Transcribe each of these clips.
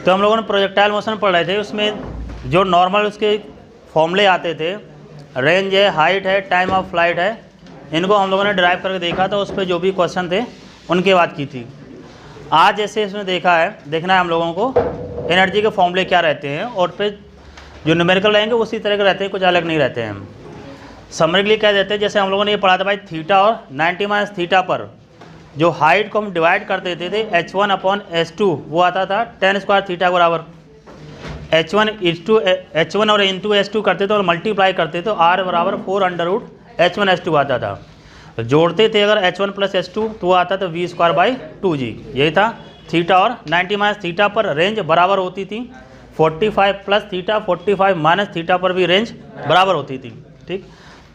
तो हम लोगों ने प्रोजेक्टाइल मोशन पढ़ रहे थे, उसमें जो नॉर्मल उसके फॉर्मूले आते थे, रेंज है, हाइट है, टाइम ऑफ फ्लाइट है, इनको हम लोगों ने ड्राइव करके देखा था। उस पर जो भी क्वेश्चन थे उनकी बात की थी। आज जैसे इसमें देखना है हम लोगों को एनर्जी के फॉर्मूले क्या रहते हैं, और फिर जो न्यूमेरिकल रहेंगे उसी तरह के रहते हैं, कुछ अलग नहीं रहते हैं। समरी के लिए क्या देते हैं, जैसे हम लोगों ने ये पढ़ा था भाई, थीटा और 90 माइनस थीटा पर जो हाइट को हम डिवाइड कर देते थे h1/h2, वो आता था tan स्क्वायर थीटा बराबर h1 और इंटू h2 करते थे और मल्टीप्लाई करते थे, r बराबर 4√h1h2 आता था। तो जोड़ते थे अगर h1 प्लस h2 तो वो आता था v²/2g। यही था थीटा और 90 माइनस थीटा पर रेंज बराबर होती थी, 45 प्लस थीटा 45 माइनस थीटा पर भी रेंज बराबर होती थी। ठीक,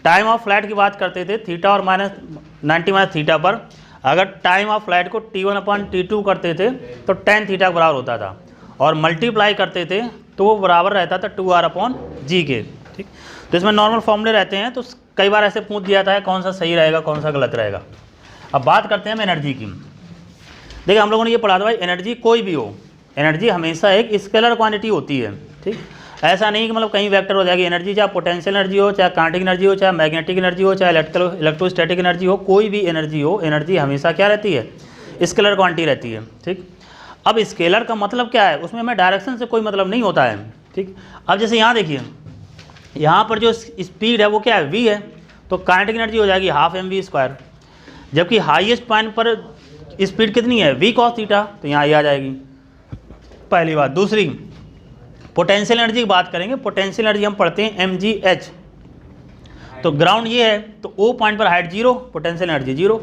टाइम ऑफ फ्लाइट की बात करते थे, थीटा और 90 माइनस थीटा पर अगर टाइम ऑफ फ्लाइट को t1/t2 करते थे तो tan थीटा बराबर होता था, और मल्टीप्लाई करते थे तो वो बराबर रहता था 2r/g के। ठीक, तो इसमें नॉर्मल फॉर्मूले रहते हैं, तो कई बार ऐसे पूछ दिया था है कौन सा सही रहेगा कौन सा गलत रहेगा। अब बात करते हैं हम एनर्जी की। देखिए हम लोगों ने ये पढ़ा था भाई, एनर्जी कोई भी हो, एनर्जी हमेशा एक स्केलर क्वांटिटी होती है। ठीक, ऐसा नहीं कि मतलब कहीं वेक्टर हो जाएगी एनर्जी, चाहे पोटेंशियल एनर्जी हो, चाहे काइनेटिक एनर्जी हो, चाहे मैग्नेटिक एनर्जी हो, चाहे इलेक्ट्रोस्टैटिक एनर्जी हो, कोई भी एनर्जी हो, एनर्जी हमेशा क्या रहती है, स्केलर क्वांटिटी रहती है। ठीक, अब स्केलर का मतलब क्या है, उसमें हमें डायरेक्शन से कोई मतलब नहीं होता है। ठीक, अब जैसे यहाँ देखिए, यहाँ पर जो स्पीड है वो क्या है, v है, तो काइनेटिक एनर्जी हो जाएगी हाफ mv², जबकि हाईएस्ट पॉइंट पर स्पीड कितनी है, v cos थीटा, तो यहाँ ये आ जाएगी पहली बात। दूसरी, पोटेंशियल एनर्जी की बात करेंगे, पोटेंशियल एनर्जी हम पढ़ते हैं mgh, तो ग्राउंड ये है तो O पॉइंट पर हाइट 0, पोटेंशियल एनर्जी 0।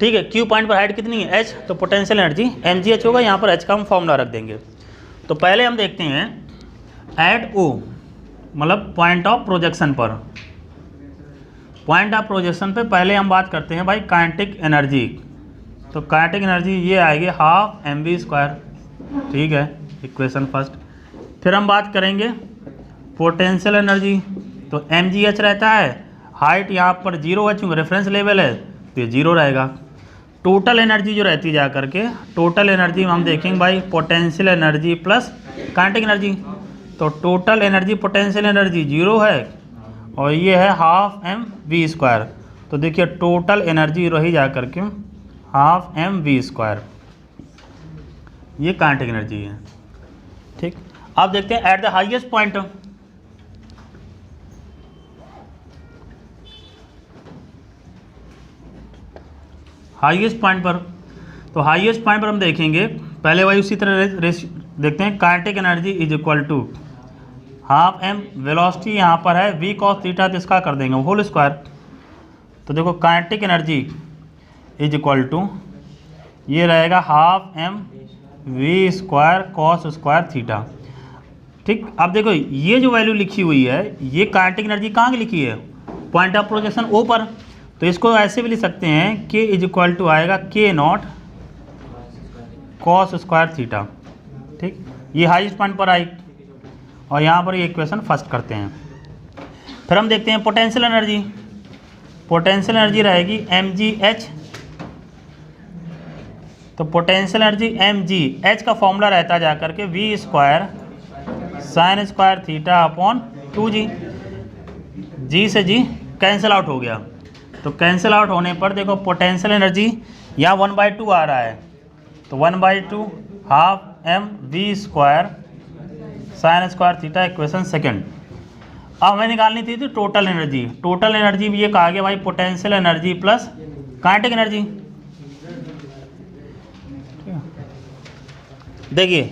ठीक है, Q पॉइंट पर हाइट कितनी है, h, तो पोटेंशियल एनर्जी mgh होगा। यहाँ पर h का हम फॉर्मूला रख देंगे। तो पहले हम देखते हैं एट O, मतलब पॉइंट ऑफ प्रोजेक्शन पर, पॉइंट ऑफ प्रोजेक्शन पे पहले हम बात करते हैं भाई काइनेटिक एनर्जी। तो काइनेटिक एनर्जी ये आएगी हाफ mv²। ठीक है, इक्वेशन फर्स्ट। फिर हम बात करेंगे पोटेंशियल एनर्जी, तो mgh रहता है, हाइट यहाँ पर 0 है चूँकि रेफरेंस लेवल है तो ये 0 रहेगा। टोटल एनर्जी जो रहती जा करके, टोटल एनर्जी हम देखेंगे भाई potential energy plus kinetic energy, तो टोटल एनर्जी पोटेंशियल एनर्जी 0 है और ये है हाफ mv²। तो देखिए टोटल एनर्जी रही जा करके हाफ mv², ये काइनेटिक एनर्जी है। ठीक, अब देखते हैं at the highest point, highest point पर, तो हाईएस्ट पॉइंट पर हम देखेंगे पहले वही उसी तरह देखते हैं, kinetic energy is equal to half m, velocity यहाँ पर है v cos थीटा, तो इसका कर देंगे होल स्क्वायर। तो देखो kinetic energy is equal to ये रहेगा half m v² cos² theta. ठीक, अब देखो ये जो वैल्यू लिखी हुई है ये काइनेटिक एनर्जी कहाँ की लिखी है, पॉइंट ऑफ प्रोजेक्शन O पर, तो इसको ऐसे भी लिख सकते हैं k इज इक्वल टू आएगा k0 cos² थीटा। ठीक, ये हाईएस्ट पॉइंट पर आई और यहाँ पर ये इक्वेशन फर्स्ट करते हैं। फिर हम देखते हैं पोटेंशियल एनर्जी, पोटेंशियल एनर्जी रहेगी mgh, तो पोटेंशियल एनर्जी mgh का फॉर्मूला रहता जा करके v² sin² theta upon 2g, g से g कैंसिल आउट हो गया, तो कैंसिल आउट होने पर देखो पोटेंशियल एनर्जी यहाँ 1/2 आ रहा है, तो 1/2 half mv² sin² theta, equation second. अब हमें निकालनी थी टोटल एनर्जी, टोटल एनर्जी भी ये कहा गया भाई potential energy plus kinetic energy. देखिए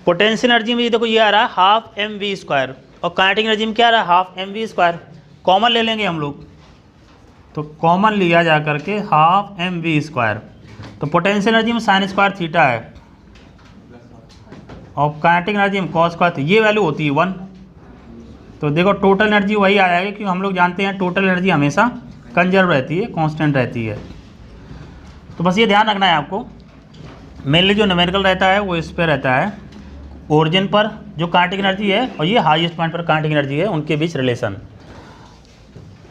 पोटेंशियल एनर्जी में देखो ये आ रहा है हाफ mv² और काइनेटिक एनर्जी में क्या आ रहा है हाफ mv², कॉमन ले लेंगे हम लोग, तो कॉमन लिया जा करके हाफ mv², तो पोटेंशियल एनर्जी में sin² थीटा है और काइनेटिक एनर्जी में cos², ये वैल्यू होती है 1। तो देखो टोटल एनर्जी वही आ जाएगी, क्योंकि हम लोग जानते हैं टोटल एनर्जी हमेशा कंजर्व रहती है, कांस्टेंट रहती है। तो बस ये ध्यान रखना है आपको, मेनली जो न्यूमेरिकल रहता है वो इस पर रहता है, ओरिजिन पर जो काइनेटिक एनर्जी है और ये हाईएस्ट पॉइंट पर काइनेटिक एनर्जी है, उनके बीच रिलेशन।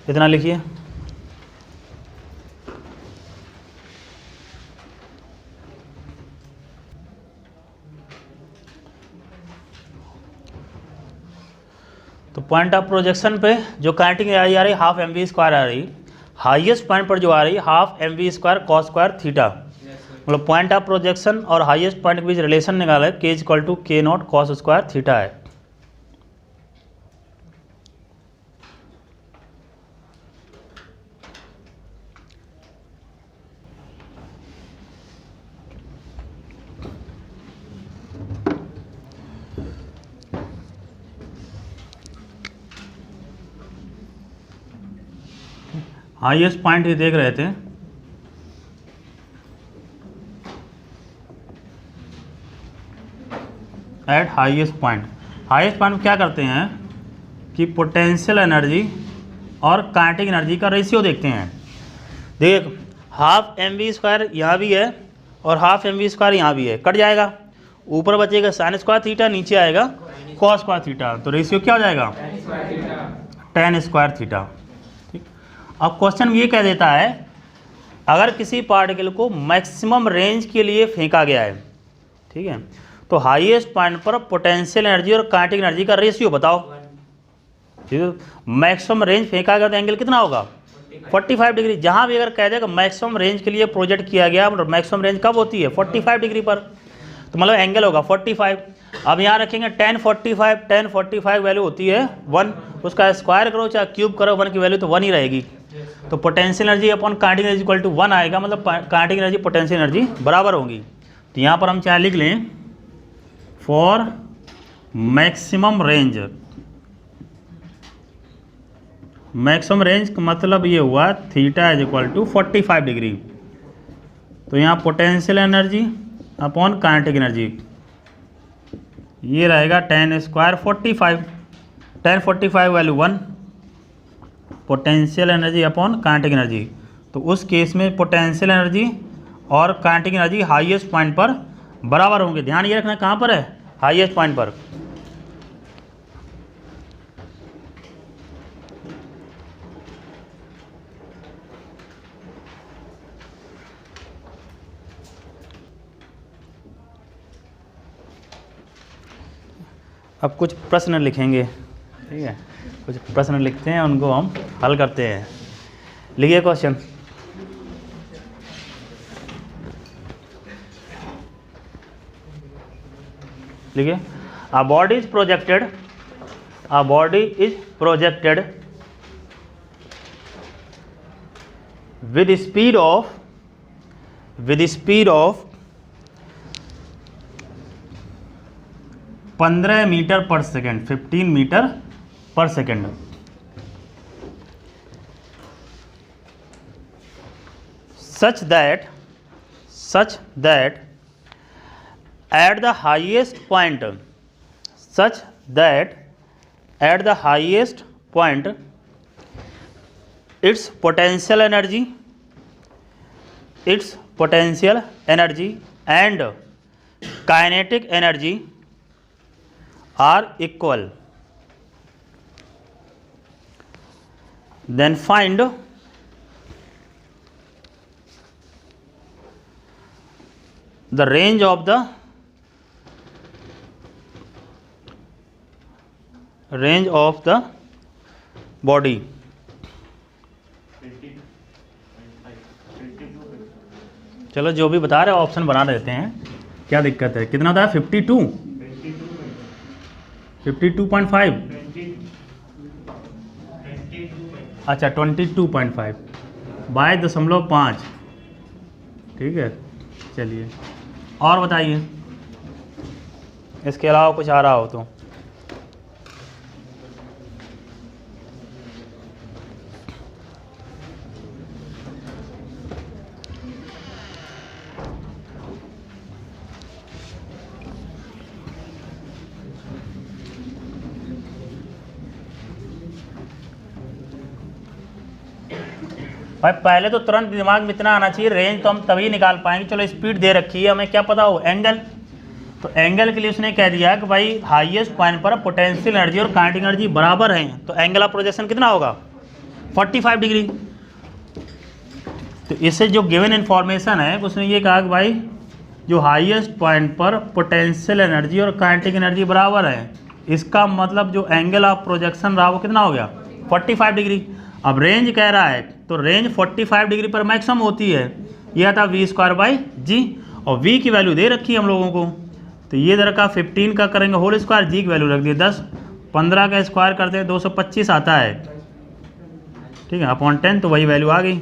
इतना लिखिए। पॉइंट ऑफ प्रोजेक्शन पे जो काइनेटिक एनर्जी आ रही हाफ एम वी स्क्वायर आ रही, हाईएस्ट पॉइंट पर जो आ रही half m v square cos square theta, मतलब पॉइंट ऑफ प्रोजेक्शन और हाईएस्ट पॉइंट के बीच रिलेशन निकाला है k is equal to k naught cos square theta है। हाईएस्ट पॉइंट ही देख रहे थे, at highest point. Highest point क्या करते हैं कि पोटेंशियल एनर्जी और काइनेटिक एनर्जी का रेशियो देखते हैं। देख हाफ एम वी स्क्वायर यहाँ भी है और हाफ एम वी स्क्वायर यहाँ भी है, कट जाएगा, ऊपर बचेगा साइन स्क्वायर थीटा, नीचे आएगा कॉस स्क्वायर थीटा, तो रेशियो क्या हो जाएगा tan स्क्वायर थीटा। अब क्वेश्चन ये कह देता है अगर किसी पार्टिकल को मैक्सिमम रेंज के लिए फेंका गया है, ठीक है, तो हाईएस्ट पॉइंट पर पोटेंशियल एनर्जी और काइनेटिक एनर्जी का रेशियो बताओ। ठीक है, मैक्सिमम रेंज फेंका गया तो एंगल कितना होगा 45 डिग्री। जहाँ भी अगर कह देगा मैक्सिमम रेंज के लिए प्रोजेक्ट किया गया, मतलब मैक्सिमम रेंज कब होती है 45 डिग्री पर, तो मतलब एंगल होगा 45। अब यहाँ रखेंगे tan 45 वैल्यू होती है 1, उसका स्क्वायर करो चाहे क्यूब करो 1 की वैल्यू तो 1 ही रहेगी। तो potential energy upon kinetic energy equal to 1 आएगा, मतलब काइनेटिक एनर्जी पोटेंशियल एनर्जी बराबर होंगी। तो यहाँ पर हम चाहे लिख लें for maximum range, maximum range का मतलब ये हुआ theta is equal to 45 degree. तो यहाँ potential energy upon kinetic energy ये रहेगा tan square 45, tan 45 value 1, potential energy upon kinetic energy. तो उस केस में पोटेंशियल एनर्जी और काइनेटिक एनर्जी हाईएस्ट पॉइंट पर बराबर होंगे। ध्यान ये रखना कहाँ पर है, हाईएस्ट पॉइंट पर। अब कुछ प्रश्न लिखेंगे, ठीक है, कुछ प्रश्न लिखते हैं उनको हम हल करते हैं। लिखिए क्वेश्चन। लिखिए a body is projected with speed of 15 metre per second, 15 metre per second. such that at the highest point its potential energy and kinetic energy are equal, then find the range of the body। चलो जो भी बता रहे option बना देते हैं, क्या दिक्कत है। कितना होता है 52, 52.5, अच्छा 22.5 बाय 0.5, ठीक है। चलिए और बताइए, इसके अलावा कुछ आ रहा हो तो। भाई पहले तो तुरंत दिमाग में इतना आना चाहिए, रेंज तो हम तभी निकाल पाएंगे। चलो स्पीड दे रखी है, हमें क्या पता हो एंगल, तो एंगल के लिए उसने कह दिया कि भाई हाईएस्ट पॉइंट पर पोटेंशियल एनर्जी और काइनेटिक एनर्जी बराबर हैं, तो एंगल ऑफ प्रोजेक्शन कितना होगा 45 डिग्री। तो इससे जो गिवन इन्फॉर्मेशन है उसने ये कहा कि भाई जो हाईएस्ट पॉइंट पर पोटेंशियल एनर्जी और काइनेटिक एनर्जी बराबर है, इसका मतलब जो एंगल ऑफ प्रोजेक्शन रहा वो कितना हो गया 45 डिग्री। अब रेंज कह रहा है तो रेंज 45 डिग्री पर मैक्सिमम होती है, यह था v²/g और v की वैल्यू दे रखी है हम लोगों को, तो ये इधर का 15 का करेंगे होल स्क्वायर, g की वैल्यू रख दिए 10, 15 का स्क्वायर करते हैं 225 आता है, ठीक है, अपॉन 10, तो वही वैल्यू आ गई।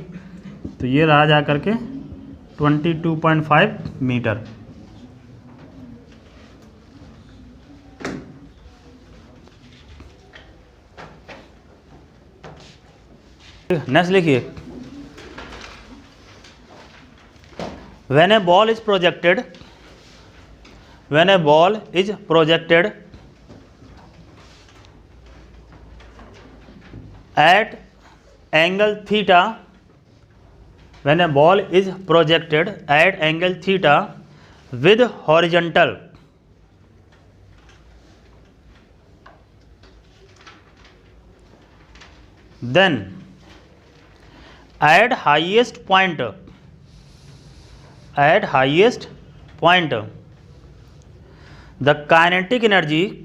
तो ये रहा जा करके 22.5 मीटर। नेक्स्ट लिखिए, when a ball is projected at angle theta, when a ball is projected at angle theta with horizontal, then at highest point the kinetic energy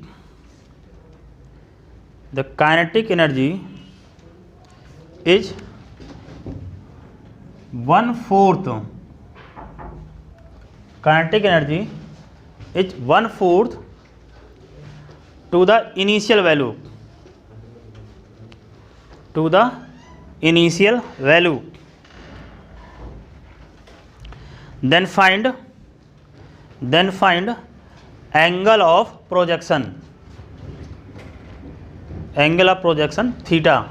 is 1/4, kinetic energy is 1/4 to the initial value, then find angle of projection theta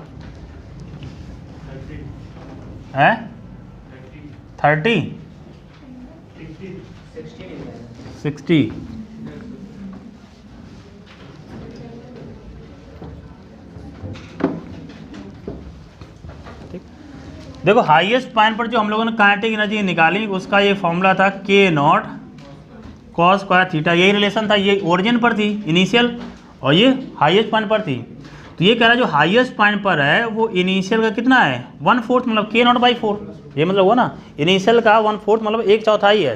है 30 60। देखो highest point पर जो हम लोगों ने kinetic energy निकाली उसका ये फॉर्मूला था k0 cos स्क्वायर थीटा, यही रिलेशन था, ये ओरिजिन पर थी इनिशियल और ये हाईएस्ट पॉइंट पर थी। तो ये कह रहा है जो हाईएस्ट पॉइंट पर है वो इनिशियल का कितना है 1/4, मतलब k0/4, ये मतलब हुआ ना इनिशियल का 1/4 मतलब 1/4 है,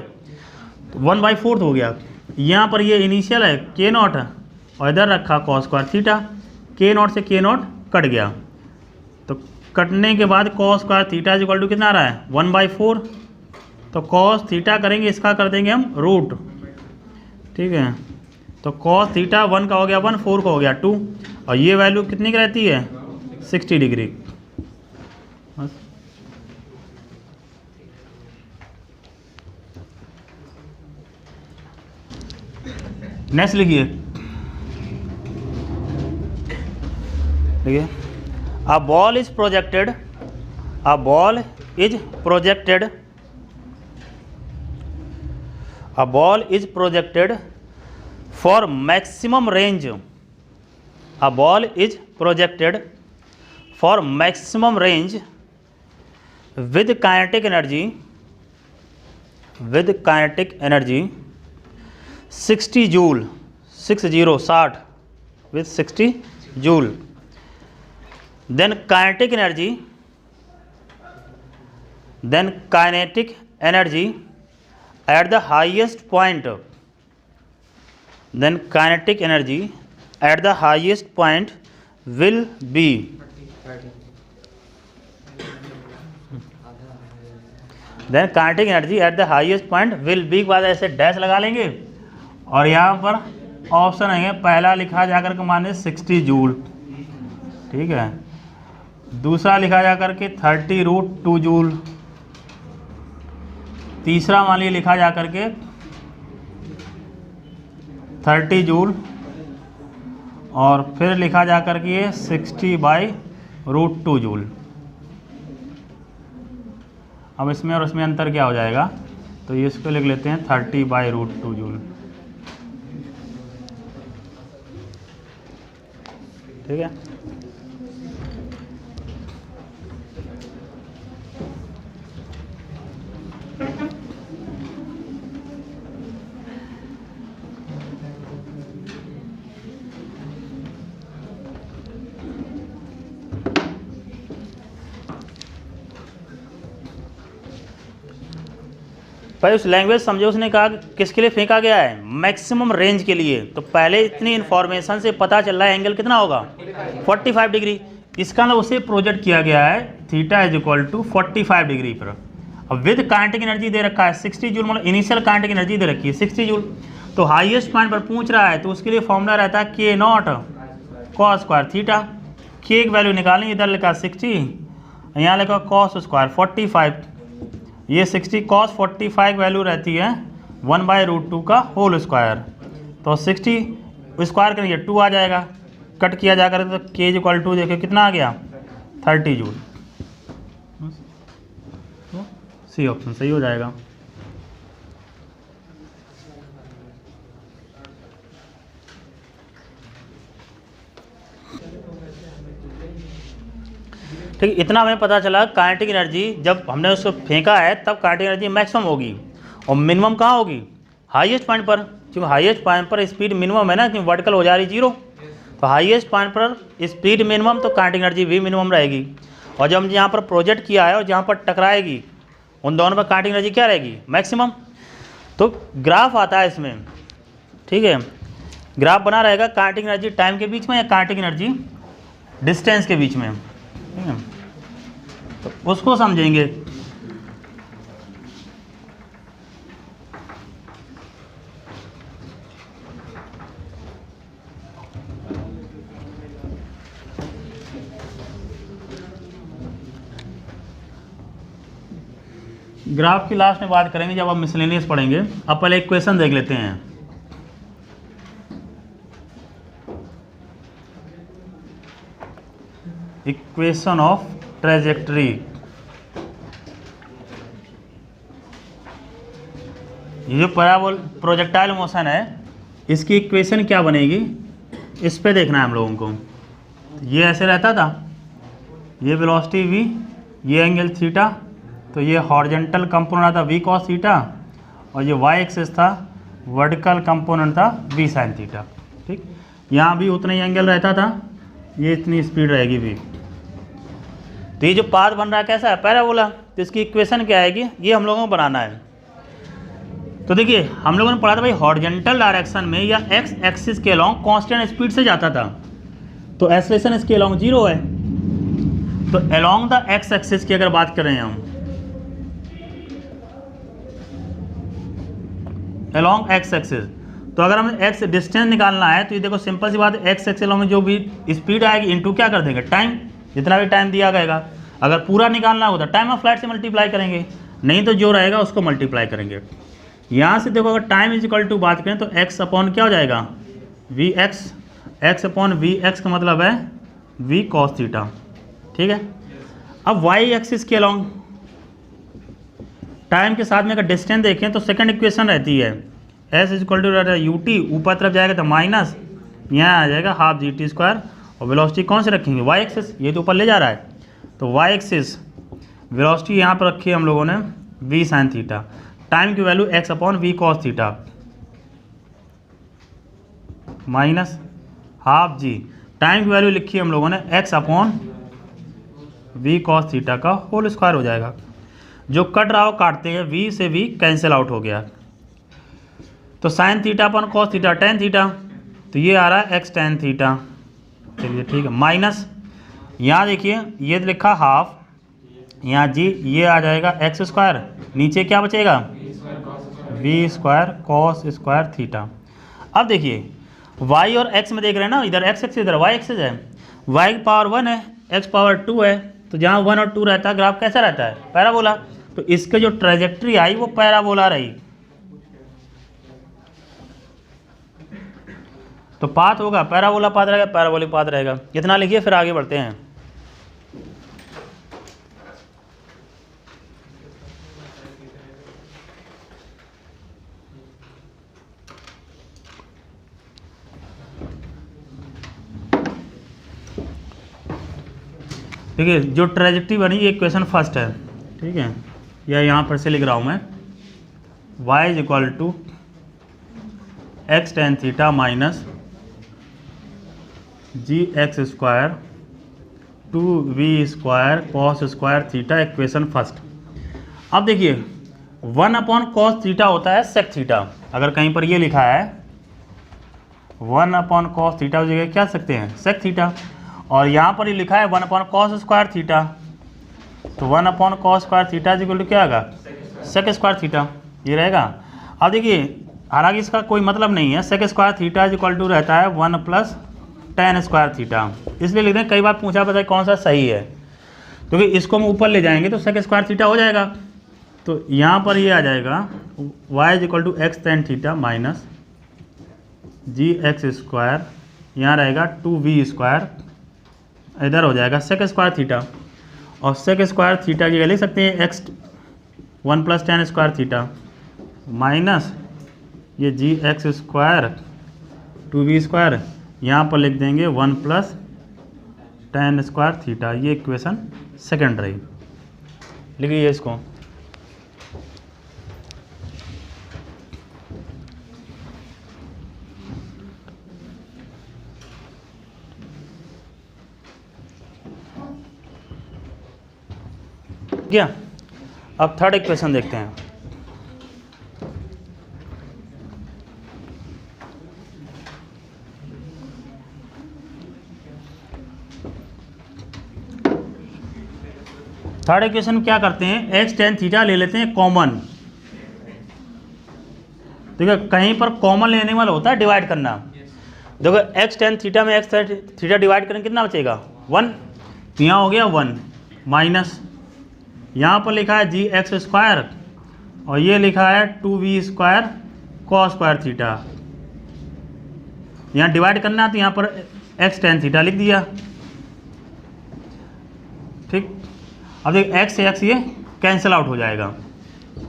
तो 1/4 हो गया। यहाँ पर ये इनिशियल है k0 और इधर रखा cos स्क्वायर थीटा, k0 से k0 कट गया, तो कटने के बाद cos square theta equal to कितना आ रहा है 1/4, तो cos थीटा करेंगे इसका कर देंगे हम रूट, ठीक है, तो cos थीटा 1 का हो गया 1, 4 का हो गया 2, और ये वैल्यू कितनी की रहती है 60 डिग्री। बस नेक्स्ट लिखिए, देखिए a ball is projected for maximum range, with kinetic energy 60 joule, 60 with 60 joule, then kinetic energy at the highest point will be, then kinetic energy at the highest point will be के बाद ऐसे dash लगा लेंगे और यहाँ पर option है पहला लिखा जाकर के माने 60 जूल, ठीक है, दूसरा लिखा जाकर के 30√2 जूल, तीसरा मान लीजिए लिखा जाकर के 30 जूल और फिर लिखा जाकर के 60/√2 जूल। अब इसमें और उसमें अंतर क्या हो जाएगा, तो ये इसको लिख लेते हैं 30/√2 जूल, ठीक है। भाई उस लैंग्वेज समझो, उसने कहा किसके लिए फेंका गया है, मैक्सिमम रेंज के लिए। तो पहले इतनी इन्फॉर्मेशन से पता चल रहा है एंगल कितना होगा 45 डिग्री। इसका मतलब उसे प्रोजेक्ट किया गया है theta is equal to 45 degree पर। अब विद काइनेटिक एनर्जी दे रखा है 60 जूल, मतलब इनिशियल काइनेटिक एनर्जी दे रखी है 60 जूल। तो हाईएस्ट पॉइंट पर पूछ रहा है तो उसके लिए फॉर्मूला रहता है के नॉट कॉस स्क्वायर थीटा। के की वैल्यू निकालेंगे, इधर लिखा 60, यहाँ लिखा कॉस स्क्वायर 45, ये 60 कॉस 45 वैल्यू रहती है 1/√2 का होल स्क्वायर। तो 60 स्क्वायर करेंगे 2 आ जाएगा, कट किया जा कर तो के इज इक्वल टू देखिए कितना आ गया 30 जूल। तो सी ऑप्शन सही हो जाएगा। ठीक, इतना हमें पता चला काइनेटिक एनर्जी जब हमने उसको फेंका है तब काइनेटिक एनर्जी मैक्सिमम होगी और मिनिमम कहाँ होगी, हाईएस्ट पॉइंट पर। क्योंकि हाईएस्ट पॉइंट पर स्पीड मिनिमम है ना, क्योंकि वर्टिकल हो जा रही 0, तो हाईएस्ट पॉइंट पर स्पीड मिनिमम तो काइनेटिक एनर्जी भी मिनिमम रहेगी। और जब हम यहाँ पर प्रोजेक्ट किया है और जहाँ पर टकराएगी उन दोनों पर काइनेटिक एनर्जी क्या रहेगी, मैक्सिमम। तो ग्राफ आता है इसमें, ठीक है, ग्राफ बना रहेगा काइनेटिक एनर्जी टाइम के बीच में या काइनेटिक एनर्जी डिस्टेंस के बीच में, ठीक है, तो उसको समझेंगे। ग्राफ की लास्ट में बात करेंगे जब आप मिसलेनियस पढ़ेंगे। अब पहले एक क्वेश्चन देख लेते हैं। इक्वेशन ऑफ ट्रेजेक्टरी, ये जो पैराबोल प्रोजेक्टाइल मोशन है इसकी इक्वेशन क्या बनेगी, इस पे देखना है हम लोगों को। ये ऐसे रहता था, ये वेलोसिटी v, ये एंगल थीटा, तो ये हॉरिजॉन्टल कंपोनेंट था v cos थीटा और ये y एक्सिस था, वर्टिकल कंपोनेंट था v sin थीटा। ठीक, यहाँ भी उतना ही एंगल रहता था, ये इतनी स्पीड रहेगी v। तो ये जो पाथ बन रहा है कैसा है, पैराबोला। तो इसकी इक्वेशन क्या आएगी, ये हम लोगों को बनाना है। तो देखिए हम लोगों ने पढ़ा था भाई हॉरिजॉन्टल डायरेक्शन में या एक्स एक्सिस के अलोंग कांस्टेंट स्पीड से जाता था, तो एक्सेलरेशन इसके अलोंग 0 है। तो अलोंग द एक्स एक्सिस की अगर बात करें हम, अलोंग एक्स एक्सिस, तो अगर हमें एक्स डिस्टेंस निकालना है तो ये देखो सिंपल सी बात है, एक्स एक्सिस में जो भी स्पीड आएगी इनटू क्या कर देंगे टाइम, जितना भी टाइम दिया गएगा। अगर पूरा निकालना होगा तो टाइम ऑफ फ्लाइट से मल्टीप्लाई करेंगे, नहीं तो जो रहेगा उसको मल्टीप्लाई करेंगे। यहाँ से देखो अगर टाइम इज इक्वल टू बात करें तो एक्स अपॉन क्या हो जाएगा v x, x upon v x का मतलब है वी कॉस थीटा। ठीक है, अब वाई एक्सिस के अलोंग टाइम के साथ में अगर डिस्टेंस देखें तो सेकंड इक्वेशन रहती है एस इज इक्वल टू रहता है यू टी, ऊपर तरफ जाएगा तो माइनस, यहाँ आ जाएगा हाफ जी टी स्क्वायर, और वेलोसिटी कौन से रखेंगे वाई एक्सिस, ये तो ऊपर ले जा रहा है, तो वाई एक्सिस वेलोसिटी यहाँ पर रखी है हम लोगों ने वी साइन थीटा, टाइम की value x upon v cos theta minus half g, time की वैल्यू लिखी है हम लोगों ने x upon v cos theta का होल स्क्वायर हो जाएगा। जो कट रहा हो काटते हैं, वी से वी कैंसिल आउट हो गया, तो sine theta upon cos theta tan theta, तो ये आ रहा है एक्स टेन थीटा। चलिए ठीक है, माइनस यहाँ देखिए ये लिखा हाफ, यहाँ जी ये आ जाएगा एक्स स्क्वायर, नीचे क्या बचेगा v square cos square theta. अब देखिए y और x में देख रहे हैं ना, इधर x एक्सिस इधर y एक्सिस है, y की पावर 1 है, x पावर 2 है, तो जहाँ 1 और 2 रहता है ग्राफ कैसा रहता है पैराबोला। तो इसके जो ट्रेजेक्ट्री आई वो पैराबोला रही, तो पाथ होगा पैराबोला पाथ रहेगा, पैराबोलिक पाथ रहेगा। इतना लिखिए फिर आगे बढ़ते हैं। ठीक है, जो ट्रेजेक्ट्री बनी ये इक्वेशन फर्स्ट है, ठीक है, या यहाँ पर से लिख रहा हूँ मैं, y is equal to x tan theta minus g x square two v square cos square theta, equation first. अब देखिए 1 अपॉन कॉस थीटा होता है सेक थीटा। अगर कहीं पर ये लिखा है 1 अपॉन कॉस थीटा जगह क्या सकते हैं सेक थीटा, और यहाँ पर ये लिखा है 1 अपॉन कॉस स्क्वायर थीटा, तो 1 upon cos square theta equal to क्या होगा सेक स्क्वायर थीटा, ये रहेगा। अब देखिए हालांकि इसका कोई मतलब नहीं है, sec square theta equal to रहता है 1 प्लस टेन स्क्वायर थीटा, इसलिए लिखते हैं। कई बार पूछा पता है कौन सा सही है, क्योंकि इसको हम ऊपर ले जाएंगे तो सेक स्क्वायर थीटा हो जाएगा। तो यहाँ पर ये आ जाएगा y is equal to x tan theta minus g x square, यहाँ रहेगा 2v स्क्वायर, इधर हो जाएगा सेक स्क्वायर थीटा, और सेक स्क्वायर थीटा की लिख सकते हैं x 1 plus ten square theta minus ये जी एक्स स्क्वायर 2v स्क्वायर, यहाँ पर लिख देंगे 1 प्लस टेन स्क्वायर थीटा। ये इक्वेशन सेकेंड रही, लिखिए इसको। क्या अब थर्ड इक्वेशन देखते हैं। थर्ड इक्वेशन में क्या करते हैं, एक्स टेन थीटा ले लेते हैं कॉमन। देखो कहीं पर कॉमन लेने वाला होता है डिवाइड करना। देखो एक्स टेन थीटा में एक्स थीटा डिवाइड करें कितना बचेगा 1, तो यहाँ हो गया 1 माइनस यहाँ पर लिखा है जी एक्स स्क्वायर और ये लिखा है 2v square cos square theta. यहाँ डिवाइड करना है तो यहाँ पर एक्स टेन थीटा लिख दिया। ठीक, अब देखिए एक्स से एक्स ये कैंसिल आउट हो जाएगा,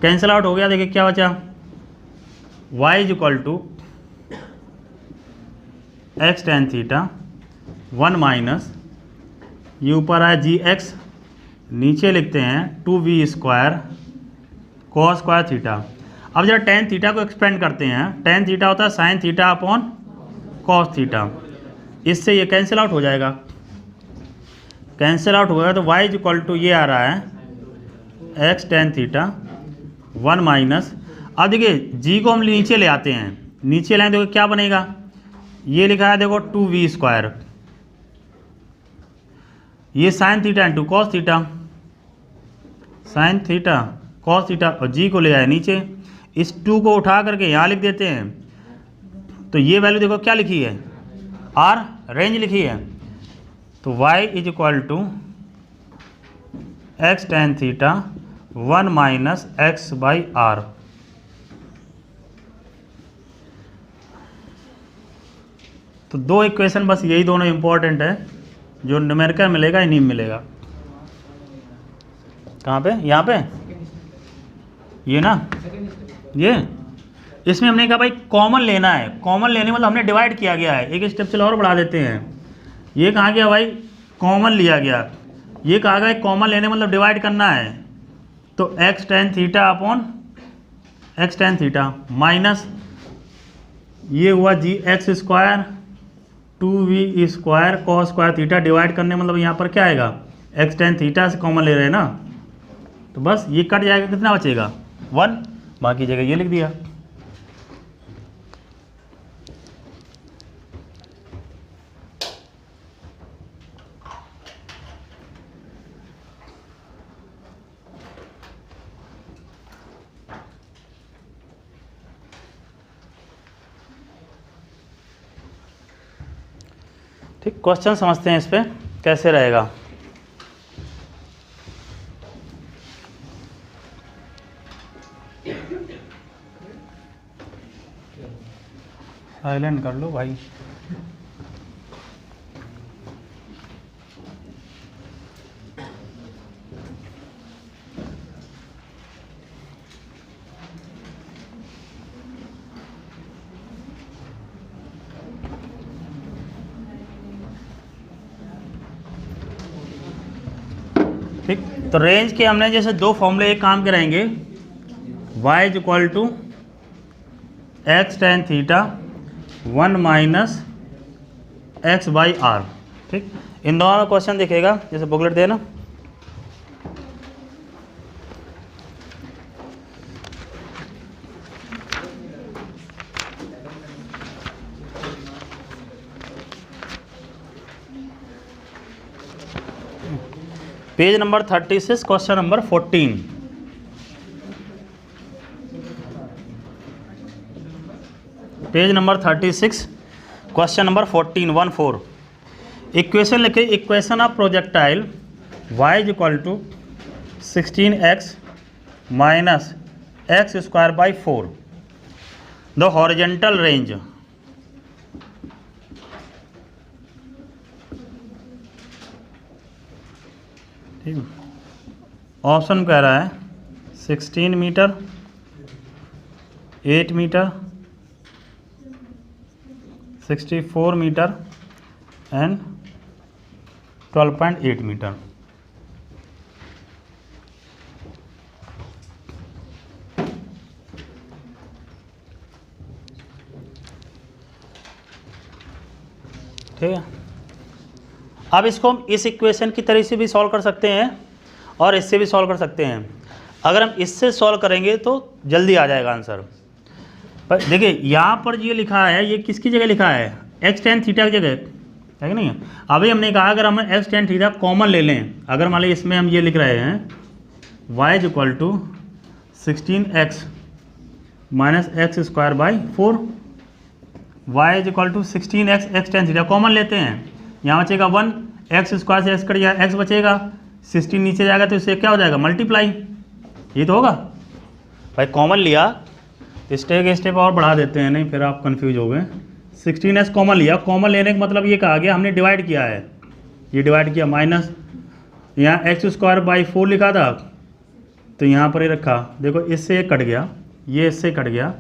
कैंसिल आउट हो गया। देखिए क्या बचा y is equal to x tan theta 1 minus ये ऊपर है जी एक्स, नीचे लिखते हैं 2v square cos square theta. अब जरा टेन थीटा को एक्सपेंड करते हैं, टेन थीटा होता है sine theta upon cos theta, इससे ये कैंसिल आउट हो जाएगा। कैंसिल आउट हो गया तो y इज इक्वल टू ये आ रहा है एक्स टेन थीटा 1 माइनस, अब देखिए g को हम नीचे ले आते हैं, नीचे लाएं तो क्या बनेगा, ये लिखा है देखो 2v स्क्वायर, ये sine theta into cos theta, sine theta cos theta, और g को ले आए नीचे, इस 2 को उठा करके यहाँ लिख देते हैं। तो ये वैल्यू देखो क्या लिखी है r, रेंज लिखी है। तो y is equal to x tan theta 1 minus x by R. तो दो इक्वेशन बस यही दोनों इंपॉर्टेंट है, जो न्यूमेरिकल मिलेगा ही नहीं मिलेगा। कहाँ पे, यहाँ पे ये ना, ये इसमें हमने कहा भाई कॉमन लेना है, कॉमन लेने मतलब हमने डिवाइड किया गया है। एक स्टेप चलो और बढ़ा देते हैं, ये कहा गया भाई कॉमन लिया गया, ये कहा गया कॉमन लेने मतलब डिवाइड करना है। तो x tan theta upon x tan theta minus ये हुआ g x square 2v square cos square theta, divide करने मतलब यहाँ पर क्या आएगा एक्स टेन थीटा से कॉमन ले रहे हैं ना, तो बस ये कट जाएगा, कितना बचेगा 1, बाकी जगह ये लिख दिया। ठीक, क्वेश्चन समझते हैं इस पे कैसे रहेगा। साइलेंट कर लो भाई। ठीक, तो रेंज के हमने जैसे दो फॉर्मूले एक काम के रहेंगे, y is equal to x tan theta 1 minus x by R. ठीक, इन दोनों क्वेश्चन दिखेगा, जैसे बुकलेट देना। Page number 36 question number 14। Page number 36 question number 14 equation लिखे, equation of projectile y is equal to 16x minus x square by 4 the horizontal range. ठीक है, option कह रहा है 16 metre, 8 metre, 64 metre and 12.8 metre. ठीक है, अब इसको हम इस इक्वेशन की तरह से भी सॉल्व कर सकते हैं और इससे भी सॉल्व कर सकते हैं। अगर हम इससे सॉल्व करेंगे तो जल्दी आ जाएगा आंसर। पर देखिए यहाँ पर ये लिखा है, ये किसकी जगह लिखा है, एक्स टेन थीटा की जगह है कि नहीं है। अभी हमने कहा अगर हम एक्स टेन थीटा कॉमन ले लें, अगर मान लीजिए इसमें हम ये लिख रहे हैं y is equal to 16x minus x square by 4, y is equal to 16x x tan theta common लेते हैं, यहाँ बचेगा 1, एक्स स्क्वायर से एक्स कट जाएगा, एक्स बचेगा, 16 नीचे जाएगा तो इससे क्या हो जाएगा मल्टीप्लाई, ये तो होगा। भाई कॉमन लिया स्टेप और बढ़ा देते हैं, नहीं फिर आप कंफ्यूज हो गए। 16x कॉमन लिया, कॉमन लेने का मतलब ये कहा गया हमने डिवाइड किया है, ये डिवाइड किया, माइनस यहाँ एक्स स्क्वायर बाई 4 लिखा था तो यहाँ पर ही रखा, देखो इससे ये कट गया, ये इससे कट गया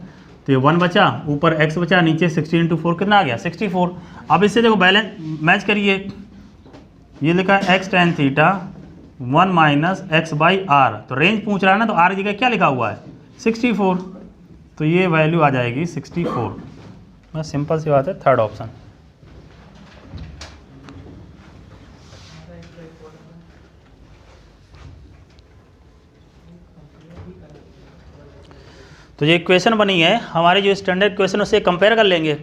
तो ये 1 बचा, ऊपर x बचा, नीचे 16 इंटू 4 कितना आ गया 64। अब इससे देखो बैलेंस मैच करिए, ये लिखा है x tan theta 1 minus x by R, तो रेंज पूछ रहा है ना, तो आर जगह क्या लिखा हुआ है 64, तो ये वैल्यू आ जाएगी 64। बस सिंपल सी बात है, थर्ड ऑप्शन। तो ये इक्वेशन बनी है हमारी जो स्टैंडर्ड इक्वेशन उससे कंपेयर कर लेंगे।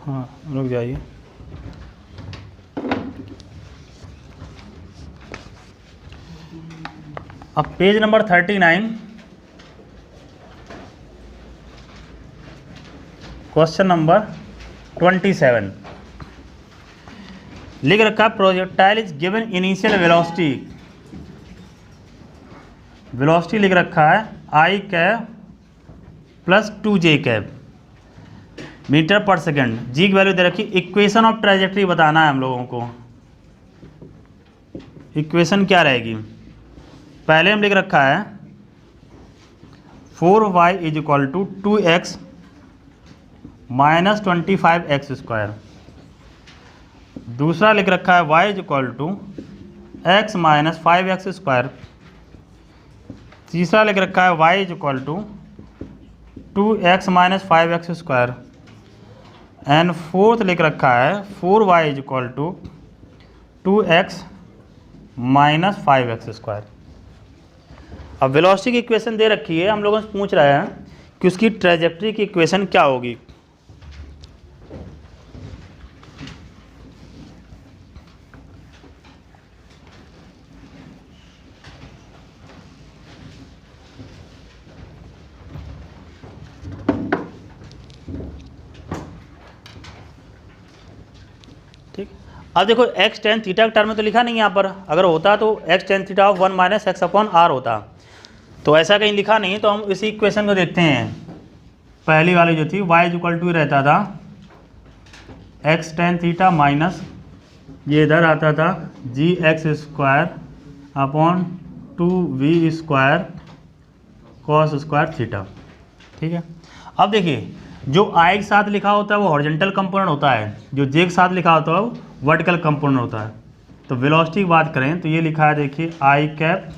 हाँ रुक जाइए, अब पेज नंबर 39 क्वेश्चन नंबर 27 लिख रखा, projectile is given initial velocity, velocity लिख रखा है i cap plus 2j cap metre per second, g की वैल्यू दे रखी, इक्वेशन ऑफ ट्रेजेक्ट्री बताना है हम लोगों को। इक्वेशन क्या रहेगी, पहले हम लिख रखा है 4y is equal to 2x minus 25x square, दूसरा लिख रखा है y is equal to x minus 5x square, तीसरा लिख रखा है y is equal to 2x minus 5x square, and fourth लिख रखा है 4y is equal to 2x minus 5x square. अब वेलोसिटी की इक्वेशन दे रखी है, हम लोगों से पूछ रहे हैं कि उसकी ट्रेजेक्ट्री की इक्वेशन क्या होगी। ठीक, अब देखो एक्स टेन थीटा के टर्म में तो लिखा नहीं यहाँ पर, अगर होता तो x tan theta of 1 minus x upon R होता, तो ऐसा कहीं लिखा नहीं, तो हम इसी इक्वेशन को देखते हैं। पहली वाली जो थी y इज इक्वल टू रहता था एक्स टेन थीटा माइनस ये इधर आता था g x square upon 2v square cos square theta. ठीक है, अब देखिए जो आई के साथ लिखा होता है वो हॉरिजॉन्टल कंपोनेंट होता है, जो जे के साथ लिखा होता है वो वर्टिकल कंपोनेंट होता है। तो वेलोसिटी की बात करें तो ये लिखा है देखिए आई कैप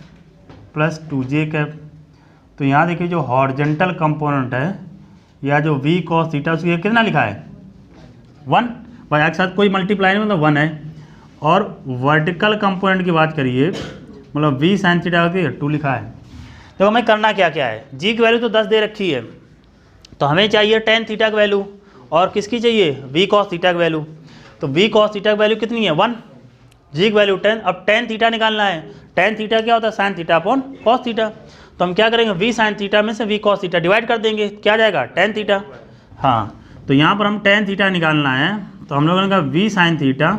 प्लस 2j कैप। तो यहाँ देखिए जो हॉरिजेंटल कंपोनेंट है या जो v cos थीटा उसकी कितना लिखा है 1 भाई के साथ कोई मल्टीप्लाई नहीं मतलब 1 है। और वर्टिकल कंपोनेंट की बात करिए मतलब v sin थीटा होती है 2 लिखा है। तो हमें करना क्या क्या है, g की वैल्यू तो 10 दे रखी है तो हमें चाहिए tan थीटा की वैल्यू और किसकी चाहिए v cos थीटा की वैल्यू। तो v cos थीटा की वैल्यू कितनी है 1, g की वैल्यू 10। अब tan थीटा निकालना है, tan थीटा क्या होता है sin theta upon cos theta. तो हम क्या करेंगे v sin थीटा में से v cos थीटा डिवाइड कर देंगे, क्या जाएगा tan थीटा। हाँ तो यहाँ पर हम tan थीटा निकालना है तो हम लोगों ने कहा v sin theta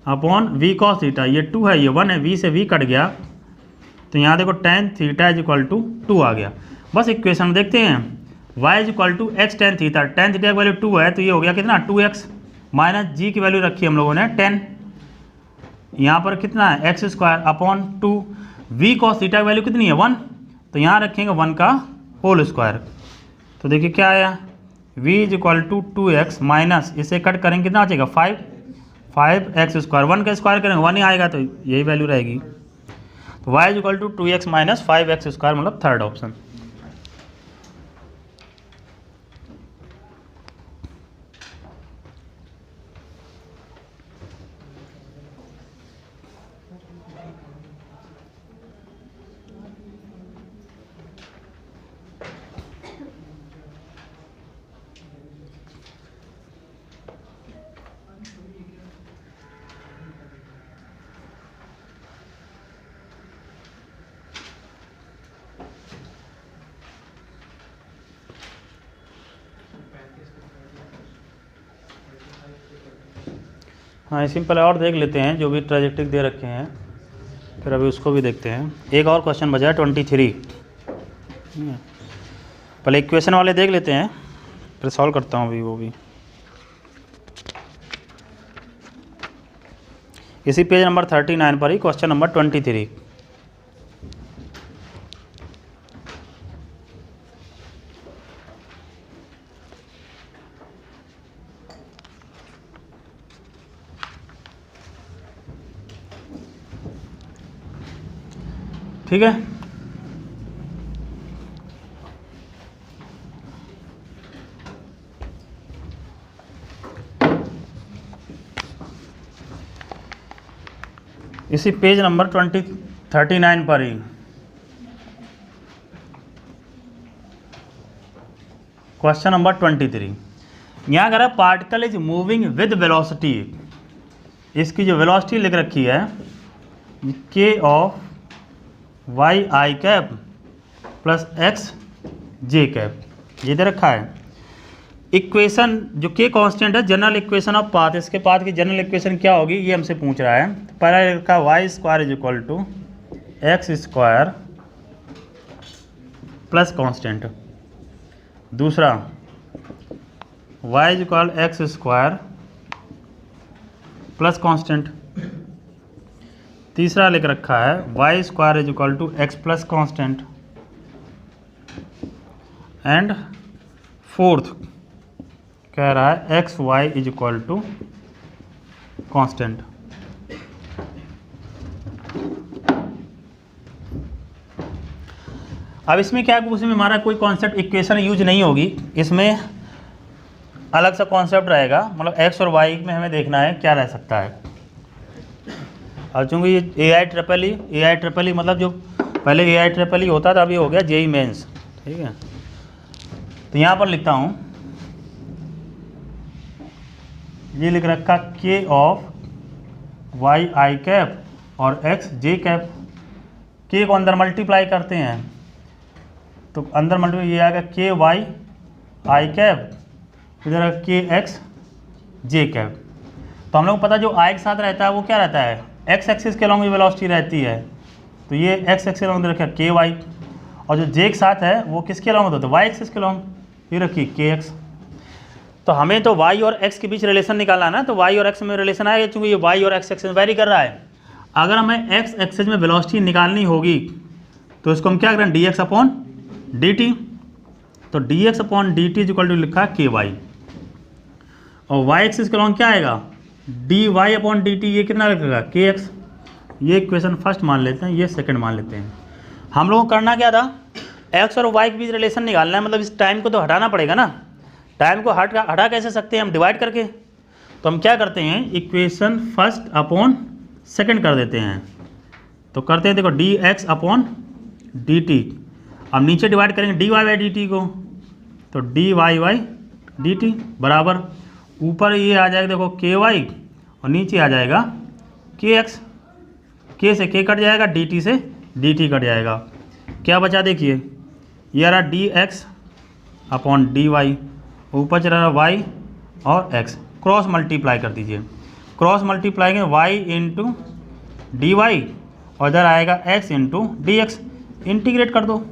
upon v cos theta, ये 2 है ये 1 है, v से v कट गया तो यहाँ देखो tan theta is equal to 2 आ गया। बस इक्वेशन देखते हैं y is equal to x tan theta, tan theta की वैल्यू 2 है तो ये हो गया कितना 2x माइनस g की वैल्यू रखी हम लोगों ने 10, यहाँ पर कितना है x square upon 2, v cos theta की वैल्यू कितनी है 1 तो यहाँ रखेंगे 1 का होल स्क्वायर। तो देखिए क्या आया v is equal to 2x minus इसे कट करेंगे कितना बचेगा 5x स्क्वायर, 1 का स्क्वायर करेंगे 1 ही आएगा तो यही वैल्यू रहेगी। तो y is equal to 2x minus 5x square मतलब थर्ड ऑप्शन। हाँ इसी में पहले और देख लेते हैं जो भी ट्रेजेक्टरी दे रखे हैं, फिर अभी उसको भी देखते हैं। एक और क्वेश्चन बचा है 23, पहले इक्वेशन वाले देख लेते हैं फिर सॉल्व करता हूँ अभी वो भी। इसी पेज नंबर 39 पर ही क्वेश्चन नंबर 23। ठीक है इसी पेज नंबर 39 पर ही क्वेश्चन नंबर 23। यहाँ अगर particle is moving with velocity, इसकी जो वेलोसिटी लिख रखी है k of y i cap plus x j cap, ये दे रखा है। इक्वेशन जो के कांस्टेंट है जनरल इक्वेशन ऑफ पाथ, इसके पाथ की जनरल इक्वेशन क्या होगी ये हमसे पूछ रहा है। पहला लिखा y square is equal to x square plus constant, दूसरा y is equal x square plus constant, तीसरा लिख रखा है y square is equal to x plus constant, and fourth कह रहा है x y is equal to constant. अब इसमें क्या है, उसमें हमारा कोई कॉन्सेप्ट इक्वेशन यूज नहीं होगी, इसमें अलग सा कॉन्सेप्ट रहेगा, मतलब एक्स और वाई में हमें देखना है क्या रह सकता है। और चूँकि ये ए आई ट्रिपल ई मतलब जो पहले AI-EEE होता था अभी हो गया JEE मेंस, ठीक है। तो यहाँ पर लिखता हूँ, ये लिख रखा k of y i cap और एक्स जे कैप, k को अंदर मल्टीप्लाई करते हैं तो अंदर मल्टीप्लाई ये आएगा k वाई आई कैप, इधर k एक्स जे कैप। तो हम लोग पता जो i के साथ रहता है वो क्या रहता है, x एक्सिस के अलॉन्ग वेलोसिटी रहती है, तो ये x एक्सिस के अलॉन्ग रखा k वाई, और जो j के साथ है वो किसके अलॉन्ग होता है, y एक्सिस के अलॉन्ग, ये रखिए k एक्स। तो हमें तो y और x के बीच रिलेशन निकालना है ना, तो y और x में रिलेशन आएगा क्योंकि ये y और x एक्सिस वेरी कर रहा है। अगर हमें x एक्सिस में वेलोसिटी निकालनी होगी तो इसको हम क्या करें, dx अपॉन dt, तो dx upon dt is equal to लिखा है ky, और y एक्सिस के अलॉन्ग क्या आएगा d y upon d t, ये कितना लगेगा के एक्स। ये इक्वेशन फर्स्ट मान लेते हैं, ये सेकंड मान लेते हैं। हम लोगों को करना क्या था, एक्स और वाई के बीच रिलेशन निकालना है, मतलब इस टाइम को तो हटाना पड़ेगा ना। टाइम को हटा कैसे सकते हैं हम, डिवाइड करके। तो हम क्या करते हैं, इक्वेशन फर्स्ट अपॉन सेकंड कर देते हैं। तो करते हैं, देखो d x upon d t, अब नीचे डिवाइड करेंगे d y by d t को, तो d y by d t बराबर ऊपर ये आ जाएगा देखो के वाई, और नीचे आ जाएगा के एक्स। के से के कट जाएगा, डी टी से डी टी कट जाएगा। क्या बचा देखिए, ये आ रहा d x upon d y, ऊपर चला रहा वाई और एक्स, क्रॉस मल्टीप्लाई कर दीजिए। क्रॉस मल्टीप्लाई में वाई इंटू डी वाई और इधर आएगा x into d x, integrate कर दो।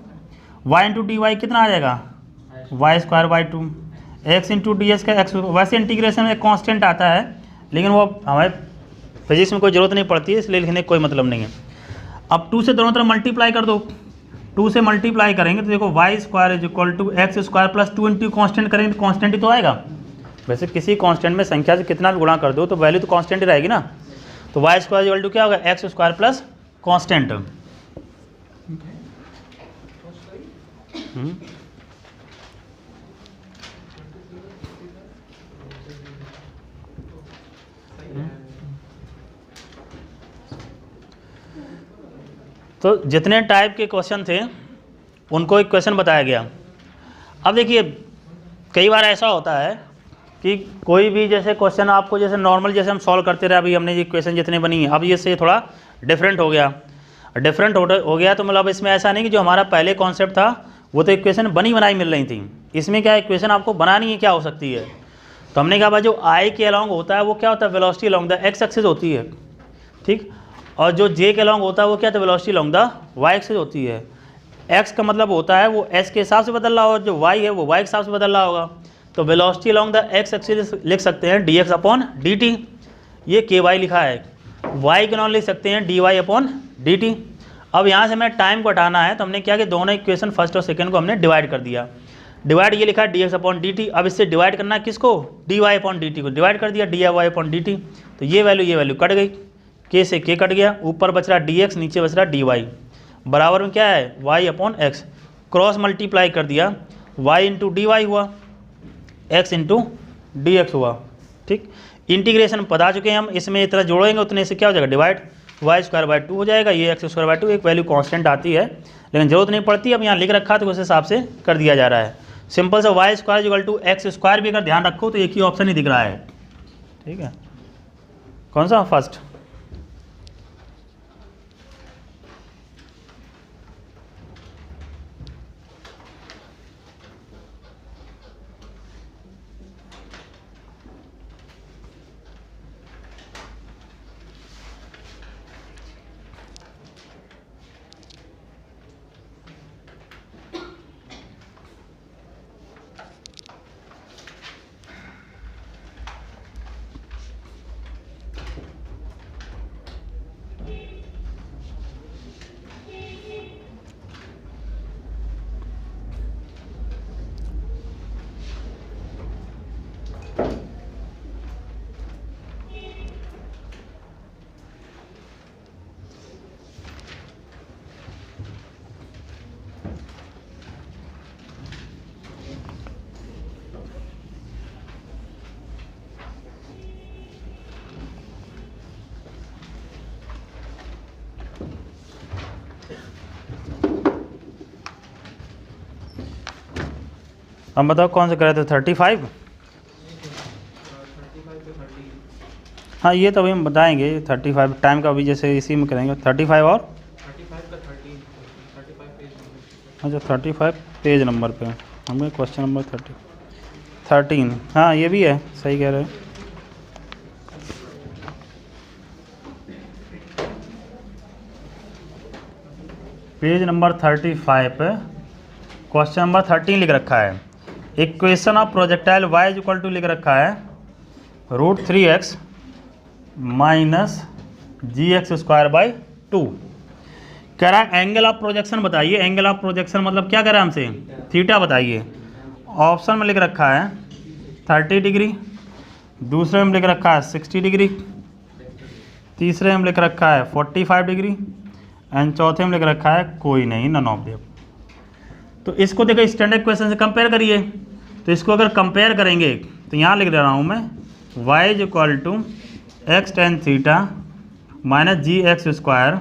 वाई इंटू डी वाई कितना आ जाएगा, y square by two, x into d x का एक्स। वैसे इंटीग्रेशन में कांस्टेंट आता है, लेकिन वो हमारे फिजिक्स में कोई ज़रूरत नहीं पड़ती है, इसलिए लिखने का कोई मतलब नहीं है। अब 2 से दोनों तरफ मल्टीप्लाई कर दो, 2 से मल्टीप्लाई करेंगे तो देखो Y square is equal to x square plus 2 into constant करेंगे तो कॉन्स्टेंट ही तो आएगा। वैसे किसी कांस्टेंट में संख्या से कितना भी गुणा कर दो तो वैल्यू तो कांस्टेंट ही रहेगी ना। तो वाई स्क्वायर इक्वल टू क्या होगा, एक्स स्क्वायर प्लस कांस्टेंट। तो जितने टाइप के क्वेश्चन थे उनको एक क्वेश्चन बताया गया। अब देखिए कई बार ऐसा होता है कि कोई भी जैसे क्वेश्चन आपको जैसे नॉर्मल जैसे हम सॉल्व करते रहे, अभी हमने ये क्वेश्चन जितने बनी है, अब ये से थोड़ा डिफरेंट हो गया। डिफरेंट हो गया तो मतलब इसमें ऐसा नहीं कि जो हमारा पहले कॉन्सेप्ट था वो तो इक्वेशन बनी बनाई मिल रही थी, इसमें क्या इक्वेशन आपको बनानी है, क्या हो सकती है। तो हमने कहा भाई जो आई के अलॉन्ग होता है वो क्या होता है, velocity along the x axis होती है, ठीक। और जो जे के अलॉन्ग होता है वो क्या होता है, velocity along the y axis होती है। एक्स का मतलब होता है वो एस के हिसाब से बदल रहा होगा, जो वाई है वो वाई के हिसाब से बदल रहा होगा। तो velocity along the x axis लिख सकते हैं D x upon d t, ये के वाई लिखा है। वाई के नॉन लिख सकते हैं d y upon d t. अब यहाँ से हमें टाइम को हटाना है, तो हमने क्या कि दोनों इक्वेशन फर्स्ट और सेकंड को हमने डिवाइड कर दिया। डिवाइड ये लिखा है d x upon d t, अब इससे डिवाइड करना है किसको, d y upon d t को डिवाइड कर दिया, d y upon d t. तो ये वैल्यू कट गई, के से के कट गया, ऊपर बच रहा डी एक्स, नीचे बच रहा डी वाई, बराबर में क्या है y upon x. Cross multiply कर दिया, वाई इंटू डी वाई हुआ, एक्स इंटू डी एक्स हुआ, ठीक। इंटीग्रेशन बता चुके हैं हम, इसमें इतना जोड़ेंगे उतने से क्या हो जाएगा डिवाइड, वाई स्क्वायर बाई 2 हो जाएगा, ये एक्स स्क्वायर बाई 2 एक वैल्यू कांस्टेंट आती है लेकिन जरूरत नहीं पड़ती। अब यहाँ लिख रखा तो उस हिसाब से कर दिया जा रहा है। सिंपल सा y square equal to x square भी अगर ध्यान रखो तो एक ही ऑप्शन ही दिख रहा है, ठीक है। कौन सा फर्स्ट, हम बताओ कौन से करे थे 35। हाँ ये तो अभी हम बताएंगे 35 टाइम का, अभी जैसे इसी में करेंगे 35 और 35 का 30, 35 पेज नंबर। अच्छा 35 पेज नंबर पे हमें क्वेश्चन नंबर 13। हाँ ये भी है, सही कह रहे हैं। पेज नंबर 35 पे क्वेश्चन नंबर 13 लिख रखा है, equation of projectile y is equal to लिख रखा है √3x minus ji square by 2। कह रहा है एंगल ऑफ प्रोजेक्शन बताइए। एंगल ऑफ प्रोजेक्शन मतलब क्या कह रहा है हमसे, थीटा बताइए। ऑप्शन में लिख रखा है 30 डिग्री, दूसरे में लिख रखा है 60 डिग्री, तीसरे में लिख रखा है 45 डिग्री एंड चौथे में लिख रखा है कोई नहीं, नन ऑफ द। तो इसको देखो स्टैंडर्ड क्वेश्चन से कंपेयर करिए। तो इसको अगर कंपेयर करेंगे तो यहाँ लिख दे रहा हूँ मैं y is equal to x tan theta minus g x square,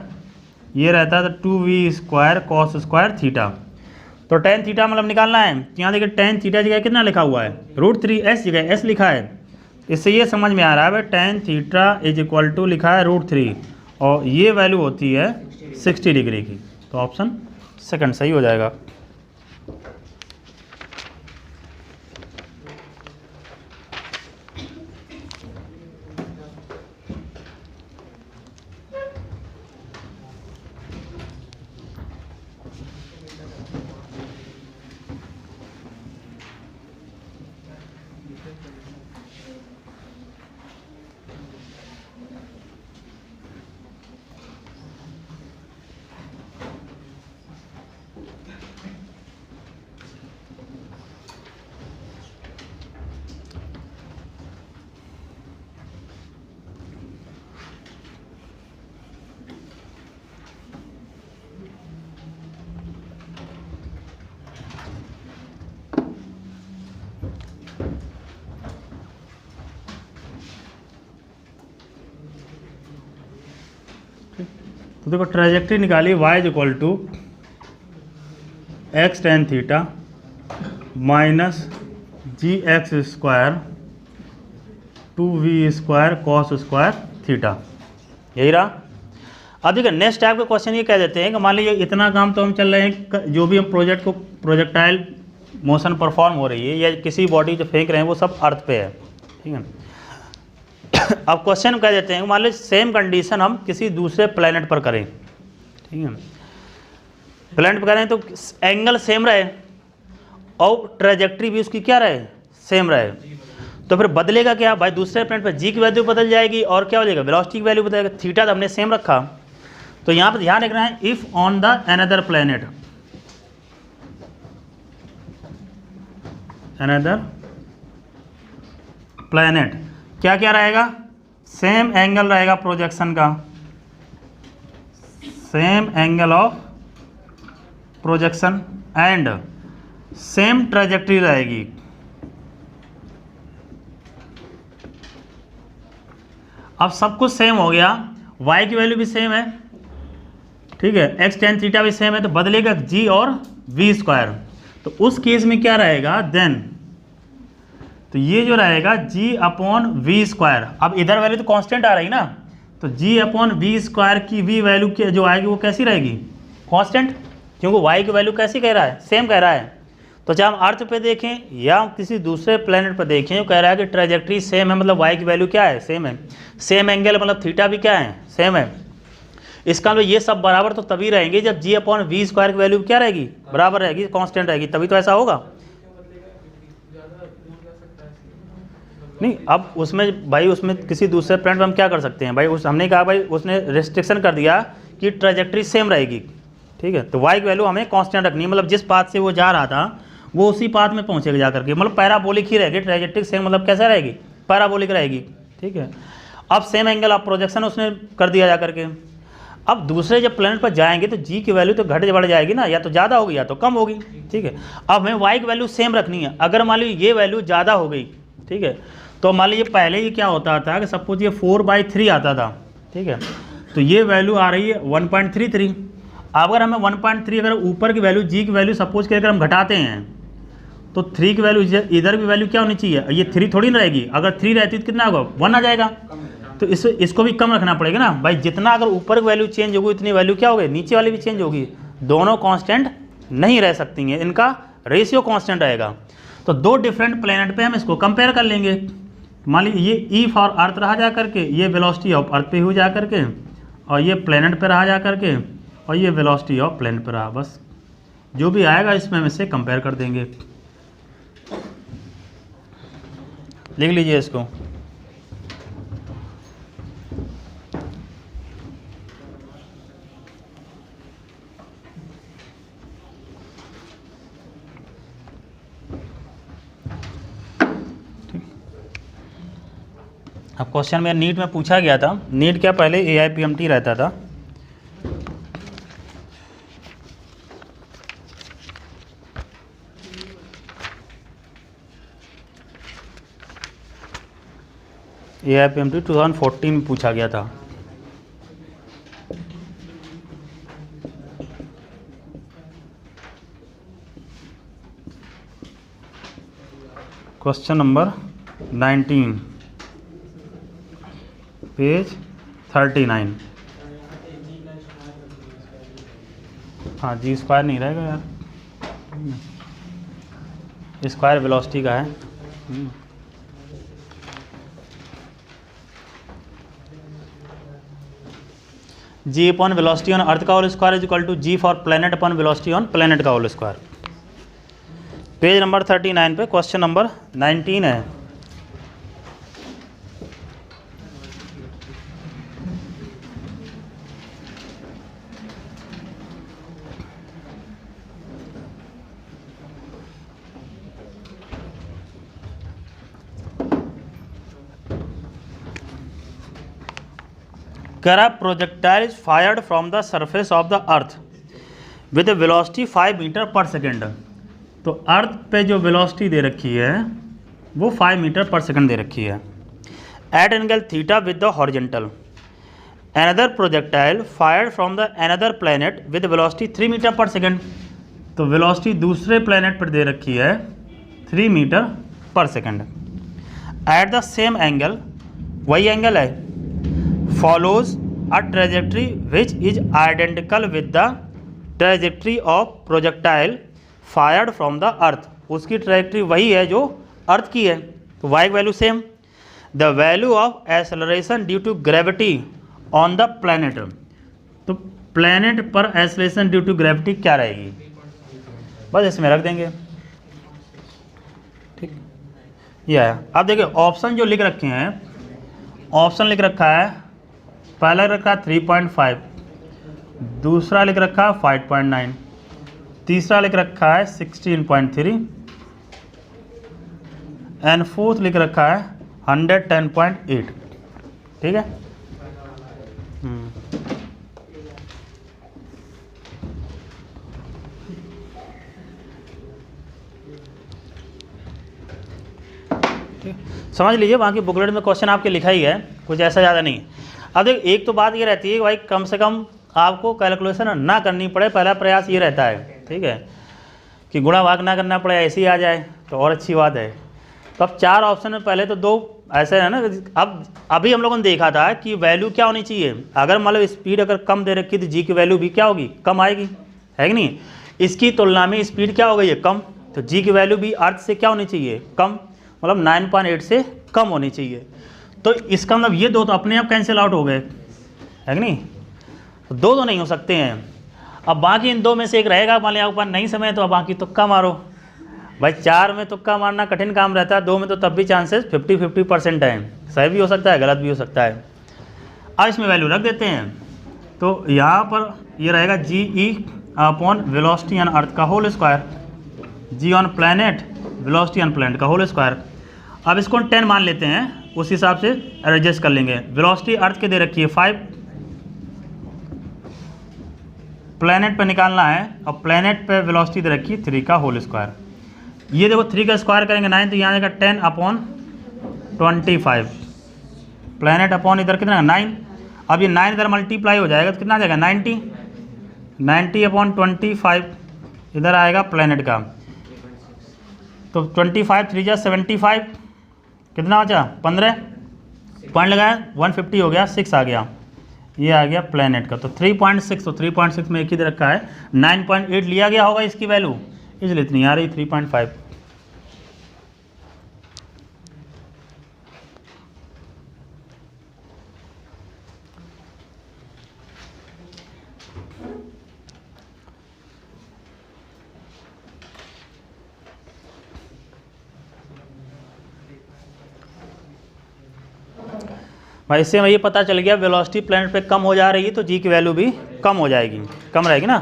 ये रहता है तो 2v² cos स्क्वायर थीटा। तो टेन थीटा मतलब निकालना है। तो यहाँ देखिए टेन थीटा जगह कितना लिखा हुआ है, √3 जगह s लिखा है। इससे ये समझ में आ रहा है भाई tan theta is equal to लिखा है √3 और ये वैल्यू होती है 60 डिग्री की। तो ऑप्शन सेकंड सही हो जाएगा। तो देखो ट्रेजेक्ट्री निकाली y is equal to x tan theta minus g x square 2v² cos square theta, यही रहा। अब देखिए नेक्स्ट टाइप का क्वेश्चन ये कह देते हैं कि मान लीजिए इतना काम तो हम चल रहे हैं, जो भी हम प्रोजेक्ट को प्रोजेक्टाइल मोशन परफॉर्म हो रही है या किसी बॉडी जो फेंक रहे हैं वो सब अर्थ पे है, ठीक है। अब क्वेश्चन कह देते हैं मान लीजिए सेम कंडीशन हम किसी दूसरे प्लेनेट पर करें, ठीक है। प्लेनेट पर करें तो एंगल सेम रहे और ट्रेजेक्ट्री भी उसकी क्या रहे, सेम रहे। तो फिर बदलेगा क्या भाई, दूसरे प्लेनेट पर जी की वैल्यू बदल जाएगी और क्या हो जाएगा, वेलोसिटी की वैल्यू बदलेगा। थीटा तो हमने सेम रखा। तो यहाँ पर ध्यान रखना है if on the another planet, another planet क्या क्या रहेगा, सेम एंगल रहेगा प्रोजेक्शन का, same angle of projection and same trajectory रहेगी। अब सब कुछ सेम हो गया, y की वैल्यू भी सेम है, ठीक है, एक्स टेन थीटा भी सेम है, तो बदलेगा g और v²। तो उस केस में क्या रहेगा देन, तो ये जो रहेगा g/v²। अब इधर वैल्यू तो कांस्टेंट आ रही ना, तो g/v² की v वैल्यू जो आएगी वो कैसी रहेगी, कांस्टेंट, क्योंकि y की वैल्यू कैसी कह रहा है, सेम कह रहा है। तो चाहे हम अर्थ पे देखें या हम किसी दूसरे प्लेनेट पर देखें, वो कह रहा है कि ट्रेजेक्ट्री सेम है, मतलब y की वैल्यू क्या है, सेम है। सेम एंगल मतलब थीटा भी क्या है, सेम है। इसका मतलब ये सब बराबर तो तभी रहेंगे जब g/v² की वैल्यू क्या रहेगी, बराबर रहेगी, कांस्टेंट रहेगी, तभी तो ऐसा होगा। नहीं, अब उसमें भाई उसमें किसी दूसरे प्लेनेट पर हम क्या कर सकते हैं भाई, उस हमने कहा भाई उसने रिस्ट्रिक्शन कर दिया कि ट्रेजेक्ट्री सेम रहेगी, ठीक है। तो y की वैल्यू हमें कांस्टेंट रखनी है, मतलब जिस पाथ से वो जा रहा था वो उसी पाथ में पहुंचेगा जा करके, मतलब पैराबोलिक ही रहेगी। ट्रेजेक्ट्री सेम मतलब कैसे रहेगी, पैराबोलिक रहेगी, ठीक है। अब सेम एंगल ऑफ प्रोजेक्शन उसने कर दिया जा करके। अब दूसरे जब प्लेनेट पर जाएंगे तो जी की वैल्यू तो घट बढ़ जाएगी ना, या तो ज़्यादा होगी या तो कम होगी, ठीक है। अब हमें y की वैल्यू सेम रखनी है। अगर मान लीजिए ये वैल्यू ज़्यादा हो गई, ठीक है, तो मान लीजिए पहले ये क्या होता था कि सपोज ये 4/3 आता था, ठीक है, तो ये वैल्यू आ रही है 1.33। अगर हमें 1.3 अगर ऊपर की वैल्यू जी की वैल्यू सपोज के अगर हम घटाते हैं तो 3 की वैल्यू इधर भी वैल्यू क्या होनी चाहिए, ये 3 थोड़ी ना रहेगी। अगर 3 रहती तो कितना होगा, 1 आ जाएगा। तो इसको भी कम रखना पड़ेगा ना भाई, जितना अगर ऊपर की वैल्यू चेंज होगी उतनी वैल्यू क्या होगी, नीचे वाली भी चेंज होगी। दोनों कांस्टेंट नहीं रह सकती हैं, इनका रेशियो कांस्टेंट रहेगा। तो दो डिफरेंट प्लेनेट पे हम इसको कंपेयर कर लेंगे। मान लीजिए ये ई फॉर अर्थ रहा जा करके, ये वेलोसिटी ऑफ अर्थ पे हो जा करके, और ये प्लेनेट पे रहा जा करके, और ये वेलोसिटी ऑफ प्लेनेट पे रहा। बस जो भी आएगा इसमें हम इससे कंपेयर कर देंगे। लिख लीजिए इसको। अब क्वेश्चन में नीट में पूछा गया था, नीट क्या पहले AIPMT रहता था। AIPMT 2014 में पूछा गया था। Question number 19 page 39। हाँ जी, स्क्वायर नहीं रहेगा यार, स्क्वायर वेलोसिटी का है। G upon velocity on earth का whole square is equal to g for planet upon velocity on planet का होल स्क्वायर। पेज नंबर 39 पे क्वेश्चन नंबर 19 है। करा projectile is fired from the surface of the earth with velocity 5 metre per second. तो earth पे जो velocity दे रखी है वो 5 मीटर पर सेकेंड दे रखी है। At angle theta with the horizontal. Another projectile fired from the another planet with velocity 3 metre per second. तो वेलोसिटी दूसरे प्लैनेट पर दे रखी है 3 metre per second. At the same angle, वही एंगल है, follows a trajectory which is identical with the trajectory of projectile fired from the earth। उसकी trajectory वही है जो अर्थ की है, तो y की value same. The value of acceleration due to gravity on the planet. तो प्लैनेट पर एक्सेलरेशन ड्यू टू ग्रेविटी क्या रहेगी, बस इसमें रख देंगे। ठीक, ये है। अब देखिए ऑप्शन जो लिख रखे हैं, ऑप्शन लिख रखा है, पहला लिख रखा है 3.5, दूसरा लिख रखा है 5.9, तीसरा लिख रखा है 16.3 एंड फोर्थ लिख रखा है 110.8। ठीक है। समझ लीजिए, बाकी बुकलेट में क्वेश्चन आपके लिखा ही है, कुछ ऐसा ज़्यादा नहीं। अब देखो एक तो बात ये रहती है कि भाई कम से कम आपको कैलकुलेशन ना करनी पड़े, पहला प्रयास ये रहता है, ठीक है, कि गुणा भाग ना करना पड़े, ऐसे ही आ जाए तो और अच्छी बात है। तो अब 4 ऑप्शन में पहले तो 2 ऐसे है ना। अब अभी हम लोगों ने देखा था कि वैल्यू क्या होनी चाहिए, अगर मतलब स्पीड अगर कम दे रखी तो जी की वैल्यू भी क्या होगी, कम आएगी, है कि नहीं। इसकी तुलना में स्पीड क्या हो गई है, कम, तो जी की वैल्यू भी अर्थ से क्या होनी चाहिए, कम, मतलब 9.8 से कम होनी चाहिए। तो इसका मतलब ये 2 तो अपने आप कैंसिल आउट हो गए, है कि नहीं। तो 2 तो नहीं हो सकते हैं। अब बाकी इन 2 में से एक रहेगा, मान लिया आपके पास नहीं समय तो अब बाकी तुक्का मारो। भाई 4 में तुक्का मारना कठिन काम रहता है, 2 में तो तब भी चांसेस 50-50% है, सही भी हो सकता है, गलत भी हो सकता है। अब इसमें वैल्यू रख देते हैं। तो यहाँ पर ये रहेगा GE upon velocity on earth का whole square, g on planet velocity on planet का होल स्क्वायर। अब इसको 10 मान लेते हैं, उस हिसाब से एडजस्ट कर लेंगे। वेलोसिटी अर्थ के दे रखी है 5, प्लैनेट पे निकालना है और प्लैनेट पे वेलोसिटी दे रखी है 3 का होल स्क्वायर। ये देखो 3 का स्क्वायर करेंगे 9, तो यहाँ आएगा 10 अपॉन 25, प्लैनेट अपॉन इधर कितना 9। अब ये 9 इधर मल्टीप्लाई हो जाएगा तो कितना आ जाएगा 90 अपॉन 25 इधर आएगा प्लैनेट का। तो 25 3 जा 75, कितना बचा 15, पॉइंट लगाया 150 हो गया, 6 आ गया, ये आ गया प्लैनेट का। तो 3.6, तो 3.6 में एक ही रखा है, 9.8 लिया गया होगा इसकी वैल्यू, इसलिए इतनी आ रही 3.5। भाई इससे हमें ये पता चल गया वेलोसिटी प्लैनेट पे कम हो जा रही है तो जी की वैल्यू भी कम हो जाएगी, कम रहेगी ना।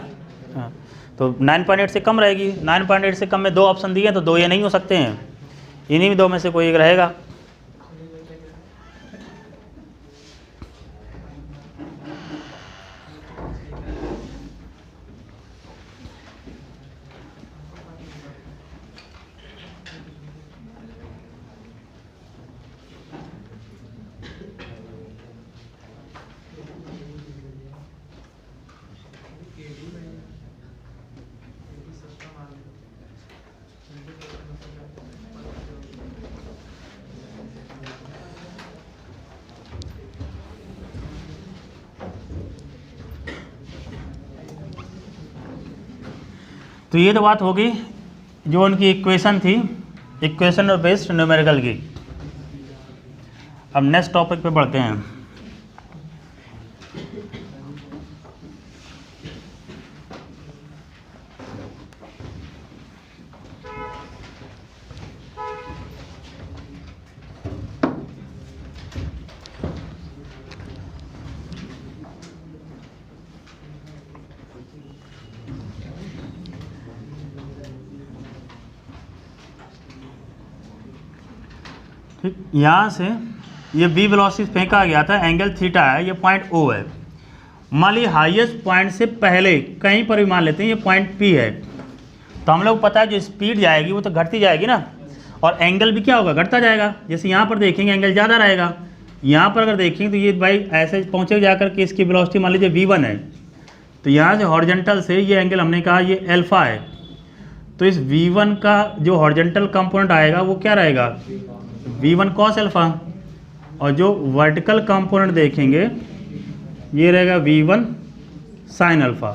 हाँ, तो 9.8 से कम रहेगी। 9.8 से कम में 2 ऑप्शन दिए हैं, तो 2 ये नहीं हो सकते हैं, इन्हीं में 2 में से कोई एक रहेगा। तो ये तो बात होगी जो उनकी इक्वेशन थी, इक्वेशन और बेस्ड न्यूमेरिकल की। अब नेक्स्ट टॉपिक पे बढ़ते हैं। ठीक, यहाँ से ये बी वेलोसिटी फेंका गया था, एंगल थीटा है, ये पॉइंट ओ है। मान ली हाईएस्ट पॉइंट से पहले कहीं पर भी मान लेते हैं ये पॉइंट पी है, तो हम लोग पता है जो स्पीड जाएगी वो तो घटती जाएगी ना, और एंगल भी क्या होगा, घटता जाएगा। जैसे यहाँ पर देखेंगे एंगल ज़्यादा रहेगा, यहाँ पर अगर देखेंगे तो ये भाई ऐसे पहुँचे जाकर के इसकी वेलोसिटी मान लीजिए v1 है, तो यहाँ से हॉरिजॉन्टल से ये एंगल हमने कहा ये अल्फा है, तो इस v1 का जो हॉरिजॉन्टल कंपोनेंट आएगा वो क्या रहेगा, v1 cos अल्फा, और जो वर्टिकल कंपोनेंट देखेंगे ये रहेगा v1 sin अल्फा।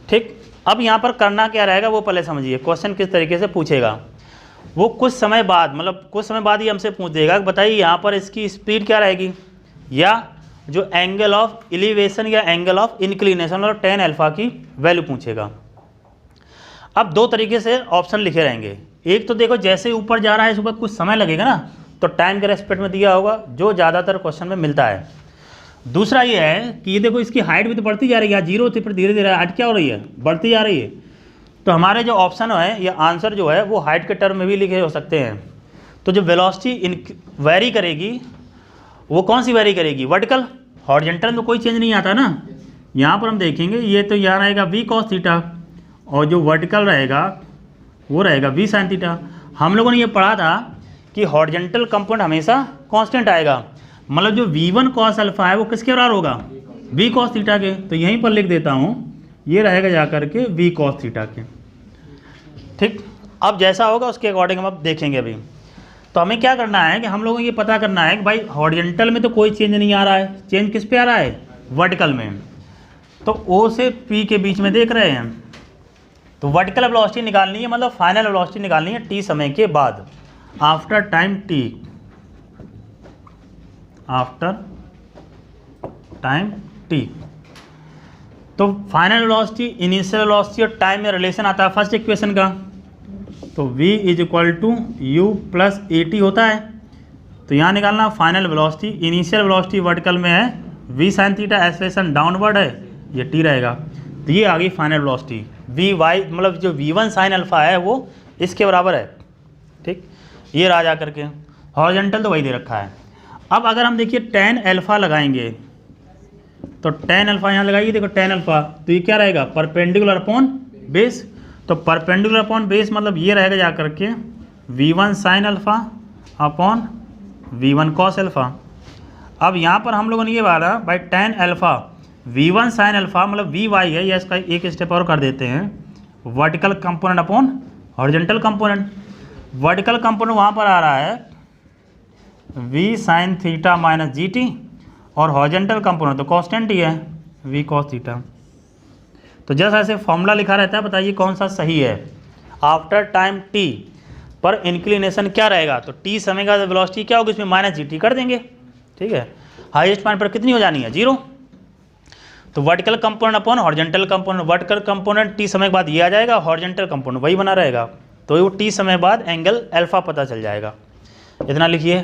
ठीक, अब यहाँ पर करना क्या रहेगा वो पहले समझिए, क्वेश्चन किस तरीके से पूछेगा। वो कुछ समय बाद, मतलब कुछ समय बाद ही हमसे पूछ देगा कि बताइए यहाँ पर इसकी स्पीड क्या रहेगी, या जो एंगल ऑफ एलिवेशन या एंगल ऑफ इंक्लिनेशन और tan अल्फा की वैल्यू पूछेगा। अब दो तरीके से ऑप्शन लिखे रहेंगे, एक तो देखो जैसे ऊपर जा रहा है इस पर कुछ समय लगेगा ना, तो टाइम के रेस्पेक्ट में दिया होगा जो ज़्यादातर क्वेश्चन में मिलता है। दूसरा ये है कि ये देखो इसकी हाइट भी तो बढ़ती जा रही है, जीरो थी फिर धीरे धीरे हाइट क्या हो रही है, बढ़ती जा रही है। तो हमारे जो ऑप्शन है या आंसर जो है वो हाइट के टर्म में भी लिखे हो सकते हैं। तो जो वेलोसिटी वेरी करेगी वो कौन सी वेरी करेगी, वर्टिकल, हॉरिजॉन्टल में कोई चेंज नहीं आता ना। यहाँ पर हम देखेंगे ये तो यहाँ रहेगा v cos थीटा, और जो वर्टिकल रहेगा वो रहेगा v sin थीटा। हम लोगों ने ये पढ़ा था कि हॉरिजॉन्टल कंपोनेंट हमेशा कांस्टेंट आएगा, मतलब जो v1 cos अल्फा है वो किसके बराबर होगा, v cos थीटा के। तो यहीं पर लिख देता हूँ, ये रहेगा जाकर के v cos थीटा के। ठीक, अब जैसा होगा उसके अकॉर्डिंग हम अब देखेंगे। अभी तो हमें क्या करना है कि हम लोगों को ये पता करना है कि भाई हॉरिजॉन्टल में तो कोई चेंज नहीं आ रहा है, चेंज किस पे आ रहा है, वर्टिकल में। तो O से P के बीच में देख रहे हैं, तो वर्टिकल वेलोसिटी निकालनी है, मतलब फाइनल वेलोसिटी निकालनी है t समय के बाद, after time t, after time t। तो फाइनल वेलोसिटी, इनिशियल वेलोसिटी और टाइम में रिलेशन आता है फर्स्ट इक्वेशन का, तो v = u + at होता है। तो यहाँ निकालना final velocity, initial velocity vertical में है v sin theta, acceleration downward है, ये t रहेगा। तो ये आ गई फाइनल वेलोसिटी, vy मतलब जो v1 sin अल्फा है वो इसके बराबर है। ठीक, ये रहा जा करके, हॉरिजॉन्टल तो वही दे रखा है। अब अगर हम देखिए tan अल्फा लगाएंगे, तो tan अल्फा यहाँ लगाइए, देखो tan अल्फा, तो ये क्या रहेगा, परपेंडिकुलर अपॉन बेस। तो परपेंडिकुलर अपॉन बेस मतलब ये रहेगा जा करके v1 sin alpha upon v1 cos alpha. अब यहाँ पर हम लोगों ने ये बोला भाई tan alpha v1 sin alpha मतलब vy है, या इसका एक स्टेप और कर देते हैं, vertical component upon horizontal component. Vertical component वहाँ पर आ रहा है v sin theta minus gt, और हॉरिजॉन्टल कंपोनेंट तो कांस्टेंट ही है v cos थीटा। तो जैसा ऐसे फॉर्मूला लिखा रहता है, बताइए कौन सा सही है। आफ्टर टाइम t पर इंक्लिनेशन क्या रहेगा, तो t समय का वेलोसिटी क्या होगी, इसमें माइनस gt कर देंगे। ठीक है, हाईएस्ट पॉइंट पर कितनी हो जानी है, 0। तो vertical component upon horizontal component, vertical component t समय के बाद ये आ जाएगा, हॉरिजॉन्टल कंपोनेंट वही बना रहेगा, तो वो t समय बाद एंगल अल्फा पता चल जाएगा। इतना लिखिए।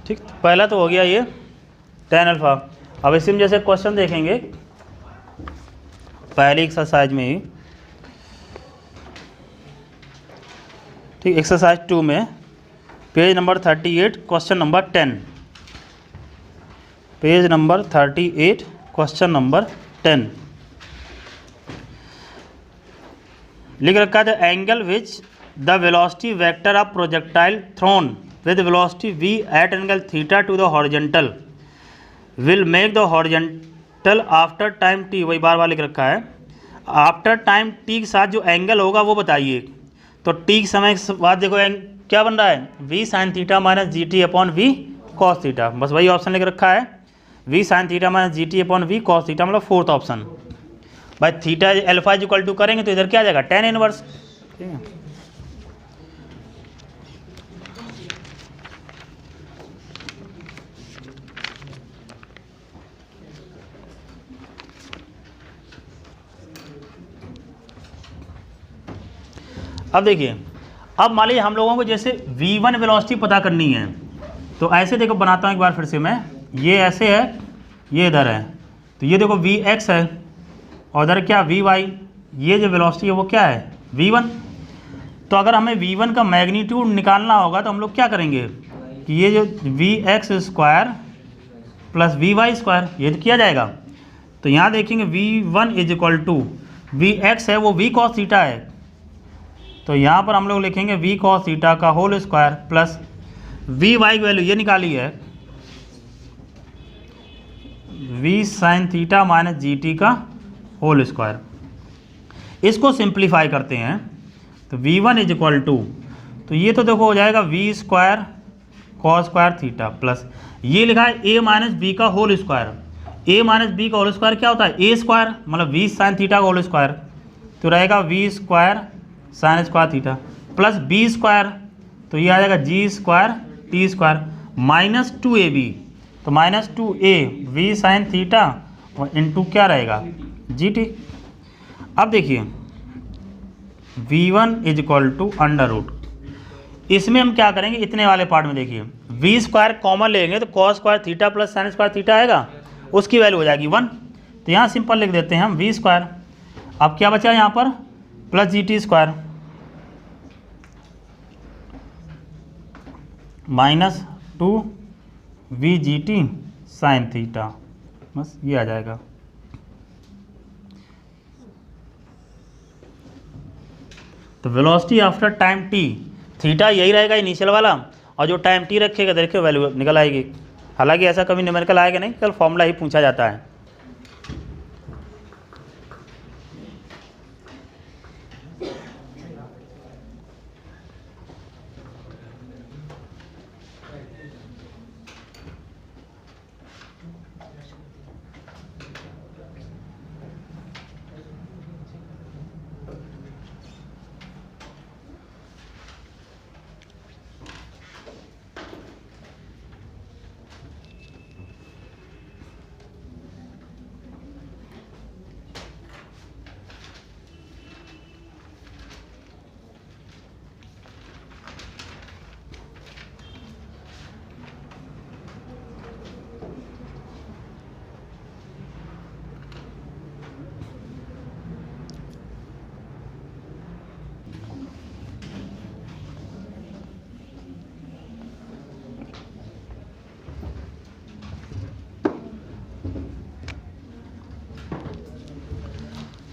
ठीक, पहला तो हो गया ये tan अल्फा। अब इसी में जैसे क्वेश्चन देखेंगे, पहली एक्सरसाइज में ही, ठीक, एक्सरसाइज 2 में page number 38 question number 10, page number 38 question number 10 लिख रखा है the angle which the velocity vector of projectile thrown with velocity v at angle theta to the horizontal will make the horizontal after time t, वही बार बार लिख रखा है, after time t के साथ जो एंगल होगा वो बताइए। तो t के समय के बाद देखो क्या बन रहा है, v sine theta minus g t upon v cos theta, बस वही ऑप्शन लिख रखा है, v sine theta minus g t upon v cos theta, मतलब फोर्थ ऑप्शन। भाई theta alpha is equal to करेंगे तो इधर क्या आ जाएगा, tan इनवर्स, ठीक है। अब देखिए, अब मान लीजिए हम लोगों को जैसे v1 वेलोसिटी पता करनी है, तो ऐसे देखो बनाता हूँ एक बार फिर से मैं, ये ऐसे है, ये इधर है, तो ये देखो vx है और इधर क्या vy, ये जो वेलोसिटी है वो क्या है v1। तो अगर हमें v1 का मैग्नीट्यूड निकालना होगा तो हम लोग क्या करेंगे कि ये जो vx square plus vy square ये तो किया जाएगा। तो यहाँ देखेंगे v1 is equal to vx है वो v cos थीटा है, तो यहाँ पर हम लोग लिखेंगे v cos थीटा का होल स्क्वायर प्लस vy की वैल्यू ये निकाली है v sine theta minus g T का होल स्क्वायर। इसको सिंप्लीफाई करते हैं तो v1 इज इक्वल टू, तो ये तो देखो हो जाएगा v square cos square theta plus ये लिखा है a माइनस बी का whole square, a minus b का होल स्क्वायर क्या होता है a स्क्वायर, मतलब v साइन थीटा का होल स्क्वायर, तो रहेगा v square sine square theta plus b square, तो ये आ जाएगा g square t square minus 2ab, तो minus 2a v sine theta और इंटू क्या रहेगा जी टी। अब देखिए v1 is equal to under root, इसमें हम क्या करेंगे इतने वाले पार्ट में देखिए v स्क्वायर कॉमन लेंगे तो cos square theta plus sign square theta आएगा, उसकी वैल्यू हो जाएगी 1, तो यहाँ सिंपल लिख देते हैं हम v स्क्वायर। अब क्या बचा यहाँ पर plus G T square minus 2 G T sine theta, बस ये आ जाएगा। तो velocity after time T, theta यही रहेगा इनिशियल वाला, और जो टाइम टी रखेगा देखिए वैल्यू निकल आएगी। हालांकि ऐसा कभी न्यूमेरिकल आएगा नहीं, कल फॉर्मूला ही पूछा जाता है।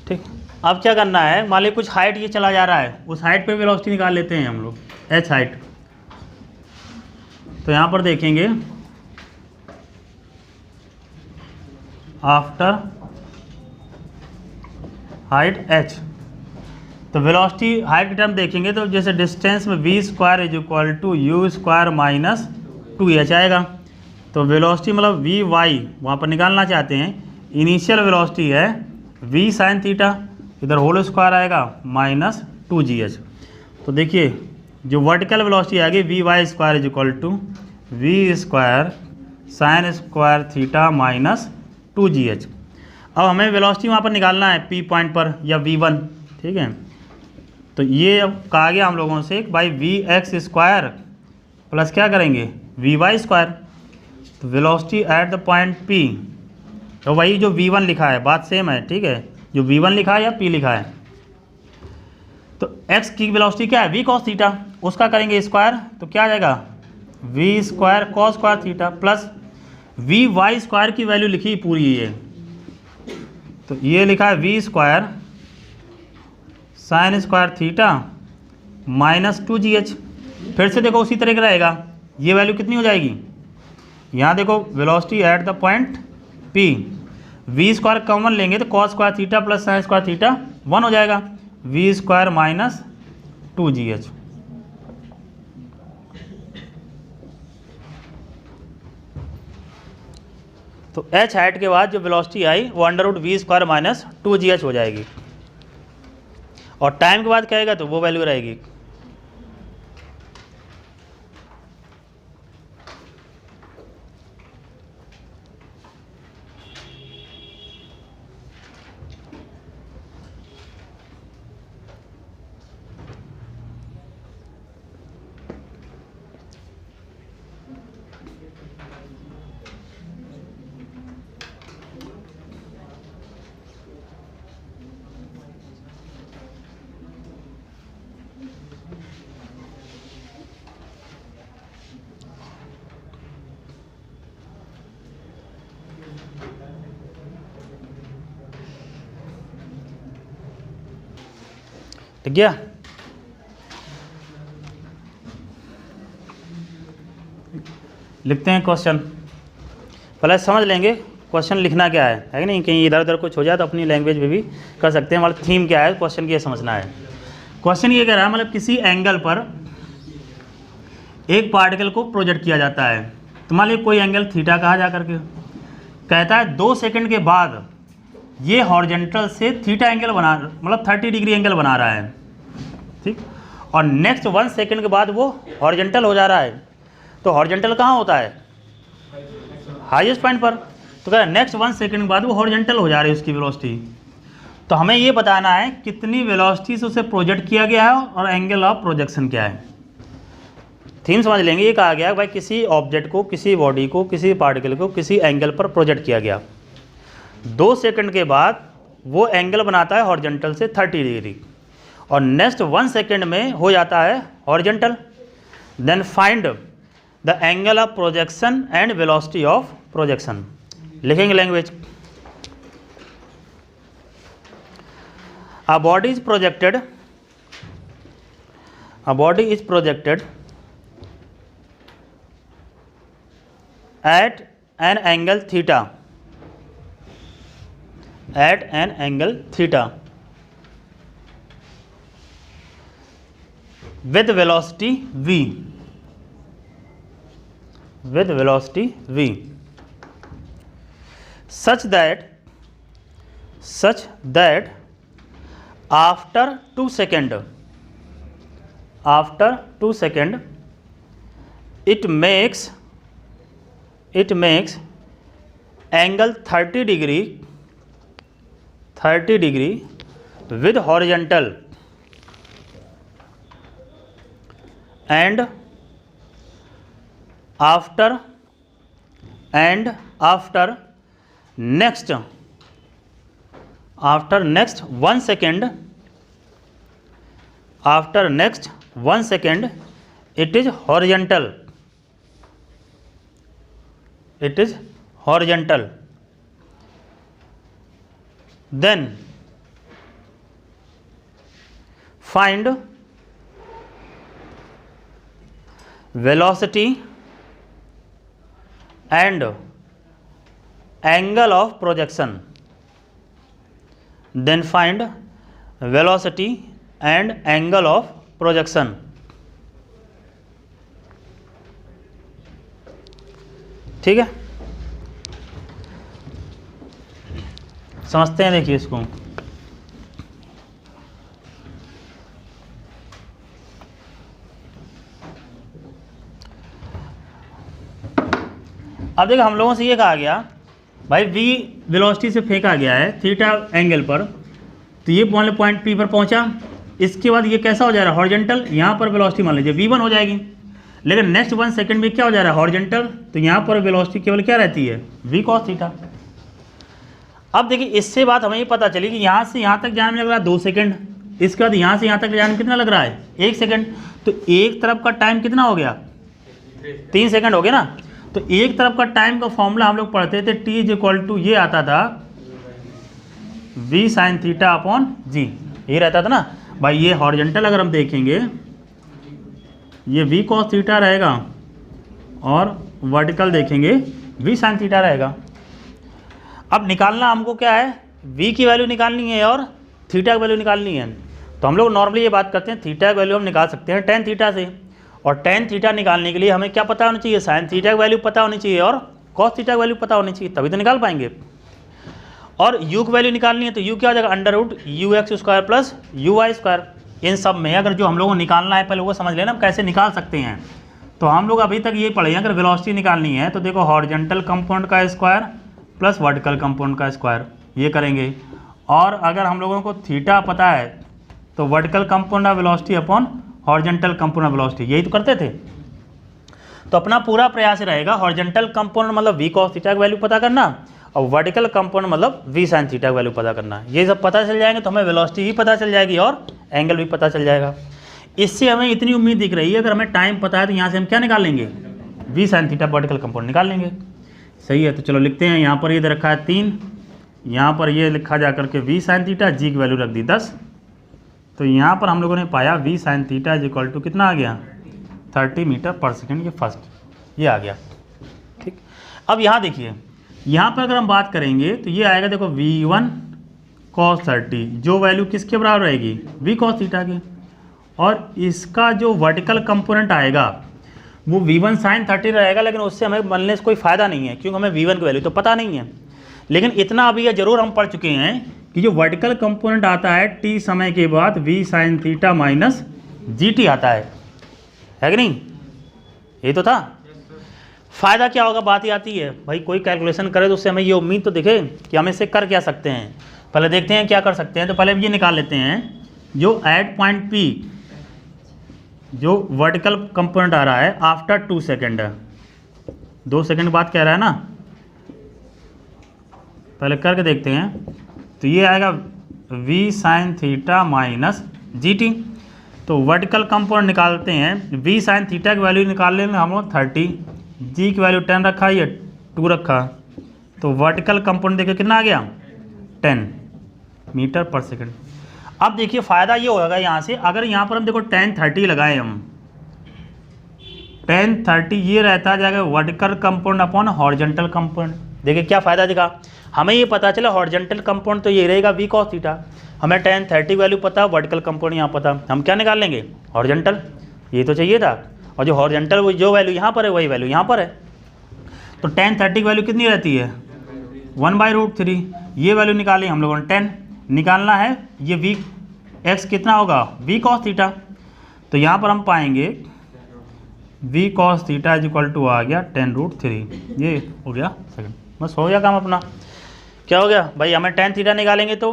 ठीक, अब क्या करना है, मान लीजिए कुछ हाइट ये चला जा रहा है, उस हाइट पे वेलोसिटी निकाल लेते हैं हम लोग, h हाइट। तो यहाँ पर देखेंगे आफ्टर हाइट h, तो वेलोसिटी हाइट की टर्म देखेंगे तो जैसे डिस्टेंस में v square is equal to u square minus 2h आएगा। तो वेलोसिटी मतलब वी वाई वहाँ पर निकालना चाहते हैं, इनिशियल वेलोसिटी है v साइन थीटा, इधर होल स्क्वायर आएगा माइनस 2gh। तो देखिए जो वर्टिकल वेलोसिटी आएगी v y square is equal to v square sine square theta minus 2gh। अब हमें वेलोसिटी वहाँ पर निकालना है p पॉइंट पर या v1, ठीक है। तो ये अब कहा गया हम लोगों से by v x square plus क्या करेंगे वी वाई स्क्वायर, तो velocity at the point p, तो वही जो v1 लिखा है बात सेम है, ठीक है। जो v1 लिखा है या p लिखा है। तो x की वेलोसिटी क्या है, v cos थीटा, उसका करेंगे स्क्वायर, तो क्या आ जाएगा v square cos square theta plus v y square की वैल्यू लिखी पूरी ये, तो ये लिखा है v square sine square theta minus 2gh। फिर से देखो उसी तरह का रहेगा, ये वैल्यू कितनी हो जाएगी, यहाँ देखो velocity at the point P, v square common लेंगे तो cos square theta plus sign square theta 1 हो जाएगा, v स्क्वायर माइनस 2gh। तो h हाइट के बाद जो वेलोसिटी आई वो under root v square minus 2gh हो जाएगी, और टाइम के बाद क्या आएगा तो वो वैल्यू रहेगी। ठीक गया। लिखते हैं क्वेश्चन, पहले समझ लेंगे क्वेश्चन लिखना क्या है कि नहीं, कहीं इधर उधर कुछ हो जाए तो अपनी लैंग्वेज में भी कर सकते हैं। मतलब थीम क्या है क्वेश्चन की, ये समझना है। क्वेश्चन ये कह रहा है मतलब किसी एंगल पर एक पार्टिकल को प्रोजेक्ट किया जाता है, तो मान लीजिए कोई एंगल थीटा कहा जा करके, कहता है 2 सेकंड के बाद ये हॉरिजॉन्टल से थीटा एंगल बना, मतलब 30 डिग्री एंगल बना रहा है, ठीक, और नेक्स्ट 1 सेकंड के बाद वो हॉरिजॉन्टल हो जा रहा है। तो हॉरिजॉन्टल कहाँ होता है, हाईएस्ट पॉइंट पर, तो कह रहा है नेक्स्ट 1 सेकंड के बाद वो हॉरिजॉन्टल हो जा रही है उसकी वेलोसिटी। तो हमें ये बताना है कितनी वेलोसिटी से उसे प्रोजेक्ट किया गया है और एंगल ऑफ प्रोजेक्शन क्या है। थीम समझ लेंगे। ये कहा गया भाई किसी ऑब्जेक्ट को, किसी बॉडी को, किसी पार्टिकल को किसी एंगल पर प्रोजेक्ट किया गया, 2 सेकंड के बाद वो एंगल बनाता है हॉरिजॉन्टल से 30 डिग्री, और नेक्स्ट 1 सेकंड में हो जाता है horizontal. Then find the angle of projection and velocity of projection. लिखेंगे language, a body is projected at an angle theta, with velocity v, such that after 2 seconds it makes angle 30 degree with horizontal, and after next 1 second it is horizontal. Then find velocity and angle of projection. Then find velocity and angle of projection. ठीक है, समझते हैं। देखिए इसको, अब देखो हम लोगों से ये कहा गया भाई v वेलोसिटी से फेंका गया है थीटा एंगल पर, तो ये पॉइंट P पर पहुंचा, इसके बाद ये कैसा हो जा रहा है हॉरिजॉन्टल, यहाँ पर वेलोसिटी मान लीजिए v1 हो जाएगी, लेकिन नेक्स्ट 1 सेकंड में क्या हो जा रहा है हॉरिजॉन्टल, तो यहाँ पर वेलोसिटी केवल क्या रहती है v cos थीटा। अब देखिए इससे बात हमें ये पता चली कि यहाँ से यहाँ तक जाने में लग रहा है 2 सेकंड, इसके बाद यहाँ से यहाँ तक जाने में कितना लग रहा है 1 सेकंड। तो एक तरफ का टाइम कितना हो गया 3 सेकंड हो गया ना। तो एक तरफ का टाइम का फॉर्मूला हम लोग पढ़ते थे T इज इक्वल टू ये आता था V sine theta upon G, ये रहता था ना भाई। ये हॉरिजॉन्टल अगर हम देखेंगे ये V cos थीटा रहेगा और वर्टिकल देखेंगे V साइन थीटा रहेगा। अब निकालना हमको क्या है, V की वैल्यू निकालनी है और थीटा की वैल्यू निकालनी है। तो हम लोग नॉर्मली ये बात करते हैं थीटा की वैल्यू हम निकाल सकते हैं tan थीटा से, और tan थीटा निकालने के लिए हमें क्या पता होना चाहिए, sin थीटा की वैल्यू पता होनी चाहिए और cos थीटा की वैल्यू पता होनी चाहिए, तभी तो निकाल पाएंगे। और u की वैल्यू निकालनी है तो u क्या हो जाएगा under root u x square plus u y square. इन सब में अगर जो हम लोगों को निकालना है पहले वो समझ लेना हम कैसे निकाल सकते हैं। तो हम लोग अभी तक ये पढ़े हैं, अगर वेलोसिटी निकालनी है तो देखो हॉरिजॉन्टल कंपाउंड का स्क्वायर प्लस वर्टिकल कंपाउंड का स्क्वायर ये करेंगे। और अगर हम लोगों को थीटा पता है तो vertical compound of velocity upon horizontal compound of velocity, यही तो करते थे। तो अपना पूरा प्रयास रहेगा हॉरिजॉन्टल कंपाउंड मतलब v cos थीटा की वैल्यू पता करना और वर्टिकल कंपाउंड मतलब v sin थीटा की वैल्यू पता करना। ये सब पता चल जाएंगे तो हमें वेलोसिटी भी पता चल जाएगी और एंगल भी पता चल जाएगा। इससे हमें इतनी उम्मीद दिख रही है अगर हमें टाइम पता है तो यहाँ से हम क्या निकाल लेंगे, v sin theta vertical compound निकाल लेंगे। सही है, तो चलो लिखते हैं। यहाँ पर ये दे रखा है 3, यहाँ पर ये लिखा जा करके v sin थीटा, g की वैल्यू रख दी 10। तो यहाँ पर हम लोगों ने पाया v sin थीटा इज इक्वल टू कितना आ गया 30 मीटर पर सेकेंड, ये फर्स्ट ये आ गया। ठीक, अब यहाँ देखिए यहाँ पर अगर हम बात करेंगे तो ये आएगा देखो v1 cos 30, जो वैल्यू किसके बराबर रहेगी v cos थीटा के, और इसका जो वर्टिकल कंपोनेंट आएगा वो v1 sin 30 रहेगा। लेकिन उससे हमें बनने से कोई फ़ायदा नहीं है क्योंकि हमें v1 की वैल्यू तो पता नहीं है। लेकिन इतना अभी ये जरूर हम पढ़ चुके हैं कि जो वर्टिकल कंपोनेंट आता है t समय के बाद v sin theta minus gt आता है कि नहीं, ये तो था। फ़ायदा क्या होगा, बात ही आती है भाई कोई कैलकुलेशन करे तो उससे हमें ये उम्मीद तो दिखे कि हम इससे कर क्या सकते हैं। पहले देखते हैं क्या कर सकते हैं। तो पहले ये निकाल लेते हैं जो एट पॉइंट P जो वर्टिकल कंपोनेंट आ रहा है आफ्टर 2 सेकेंड, 2 सेकेंड बाद कह रहा है ना, पहले करके देखते हैं। तो ये आएगा v sin theta minus gt। तो वर्टिकल कंपोनेंट निकालते हैं, v sin थीटा की वैल्यू निकाल लेंगे हम लोग 30, g की वैल्यू 10 रखा, ये 2 रखा। तो वर्टिकल कंपोनेंट देखिए कितना आ गया 10 मीटर पर सेकेंड। अब देखिए फ़ायदा ये होगा यहाँ से, अगर यहाँ पर हम देखो tan 30 लगाए, हम tan 30 ये रहता जाएगा vertical compound upon horizontal compound. देखिए क्या फ़ायदा दिखा, हमें ये पता चला हॉरिजॉन्टल कंपाउंड तो ये रहेगा v cos थीटा, हमें tan 30 वैल्यू पता, वर्टिकल कंपाउंड यहाँ पता, हम क्या निकाल लेंगे हॉरिजॉन्टल, ये तो चाहिए था। और जो हॉरिजॉन्टल वो जो वैल्यू यहाँ पर है वही वैल्यू यहाँ पर है। तो tan 30 की वैल्यू कितनी रहती है 1/√3, ये वैल्यू निकाली हम लोगों ने 10 निकालना है। ये v x कितना होगा v cos थीटा, तो यहाँ पर हम पाएंगे v cos theta is equal to आ गया 10√3, ये हो गया सेकंड, बस हो गया काम अपना। क्या हो गया भाई, हमें tan थीटा निकालेंगे तो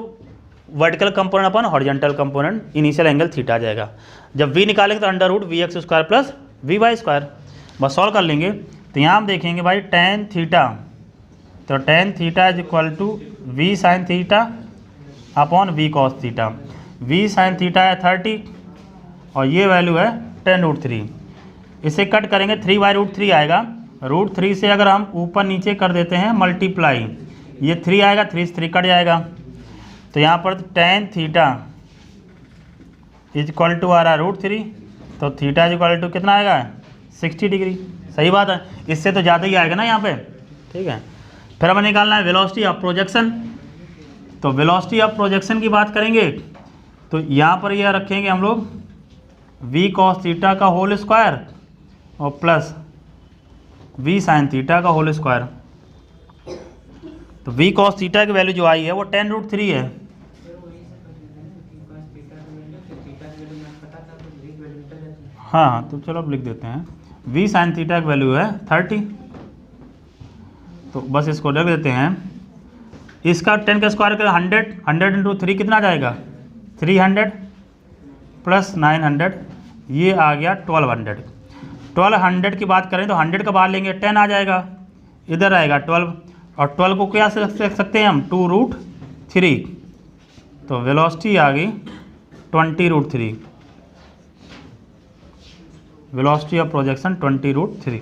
वर्टिकल कंपोनेंट अपन horizontal component initial angle theta आ जाएगा। जब v निकालेंगे तो under root v x square plus v y square, बस सॉल्व कर लेंगे। तो यहाँ हम देखेंगे भाई tan थीटा, तो tan theta is equal to v sin theta upon v cos theta. v sin theta है 30 और ये वैल्यू है 10√3, इसे कट करेंगे 3/√3 आएगा। √3 से अगर हम ऊपर नीचे कर देते हैं मल्टीप्लाई, ये 3 आएगा, 3 से 3 कट जाएगा। तो यहाँ पर tan theta is equal to आ रहा है √3, तो थीटा इज इक्वल टू कितना आएगा 60 डिग्री। सही बात है, इससे तो ज़्यादा ही आएगा ना यहाँ पे। ठीक है, फिर हमें निकालना है वेलोसिटी ऑफ प्रोजेक्शन। तो वेलोसिटी ऑफ प्रोजेक्शन की बात करेंगे तो यहाँ पर यह रखेंगे हम लोग v cos थीटा का होल स्क्वायर और प्लस v sin थीटा का होल स्क्वायर। तो v cos थीटा की वैल्यू जो आई है वो 10√3 है। हाँ, तो चलो अब लिख देते हैं v sin थीटा की वैल्यू है 30, तो बस इसको रख देते हैं। इसका 10 का स्क्वायर कर 100, 100 इंटू 3 कितना जाएगा 300 प्लस 900, ये आ गया 1200। 1200 की बात करें तो 100 का बाहर लेंगे 10 आ जाएगा, इधर आएगा 12, और 12 को क्या लिख सकते हैं हम, 2√3। तो वेलोसिटी आ गई 20√3, वेलोसिटी ऑफ प्रोजेक्शन 20√3।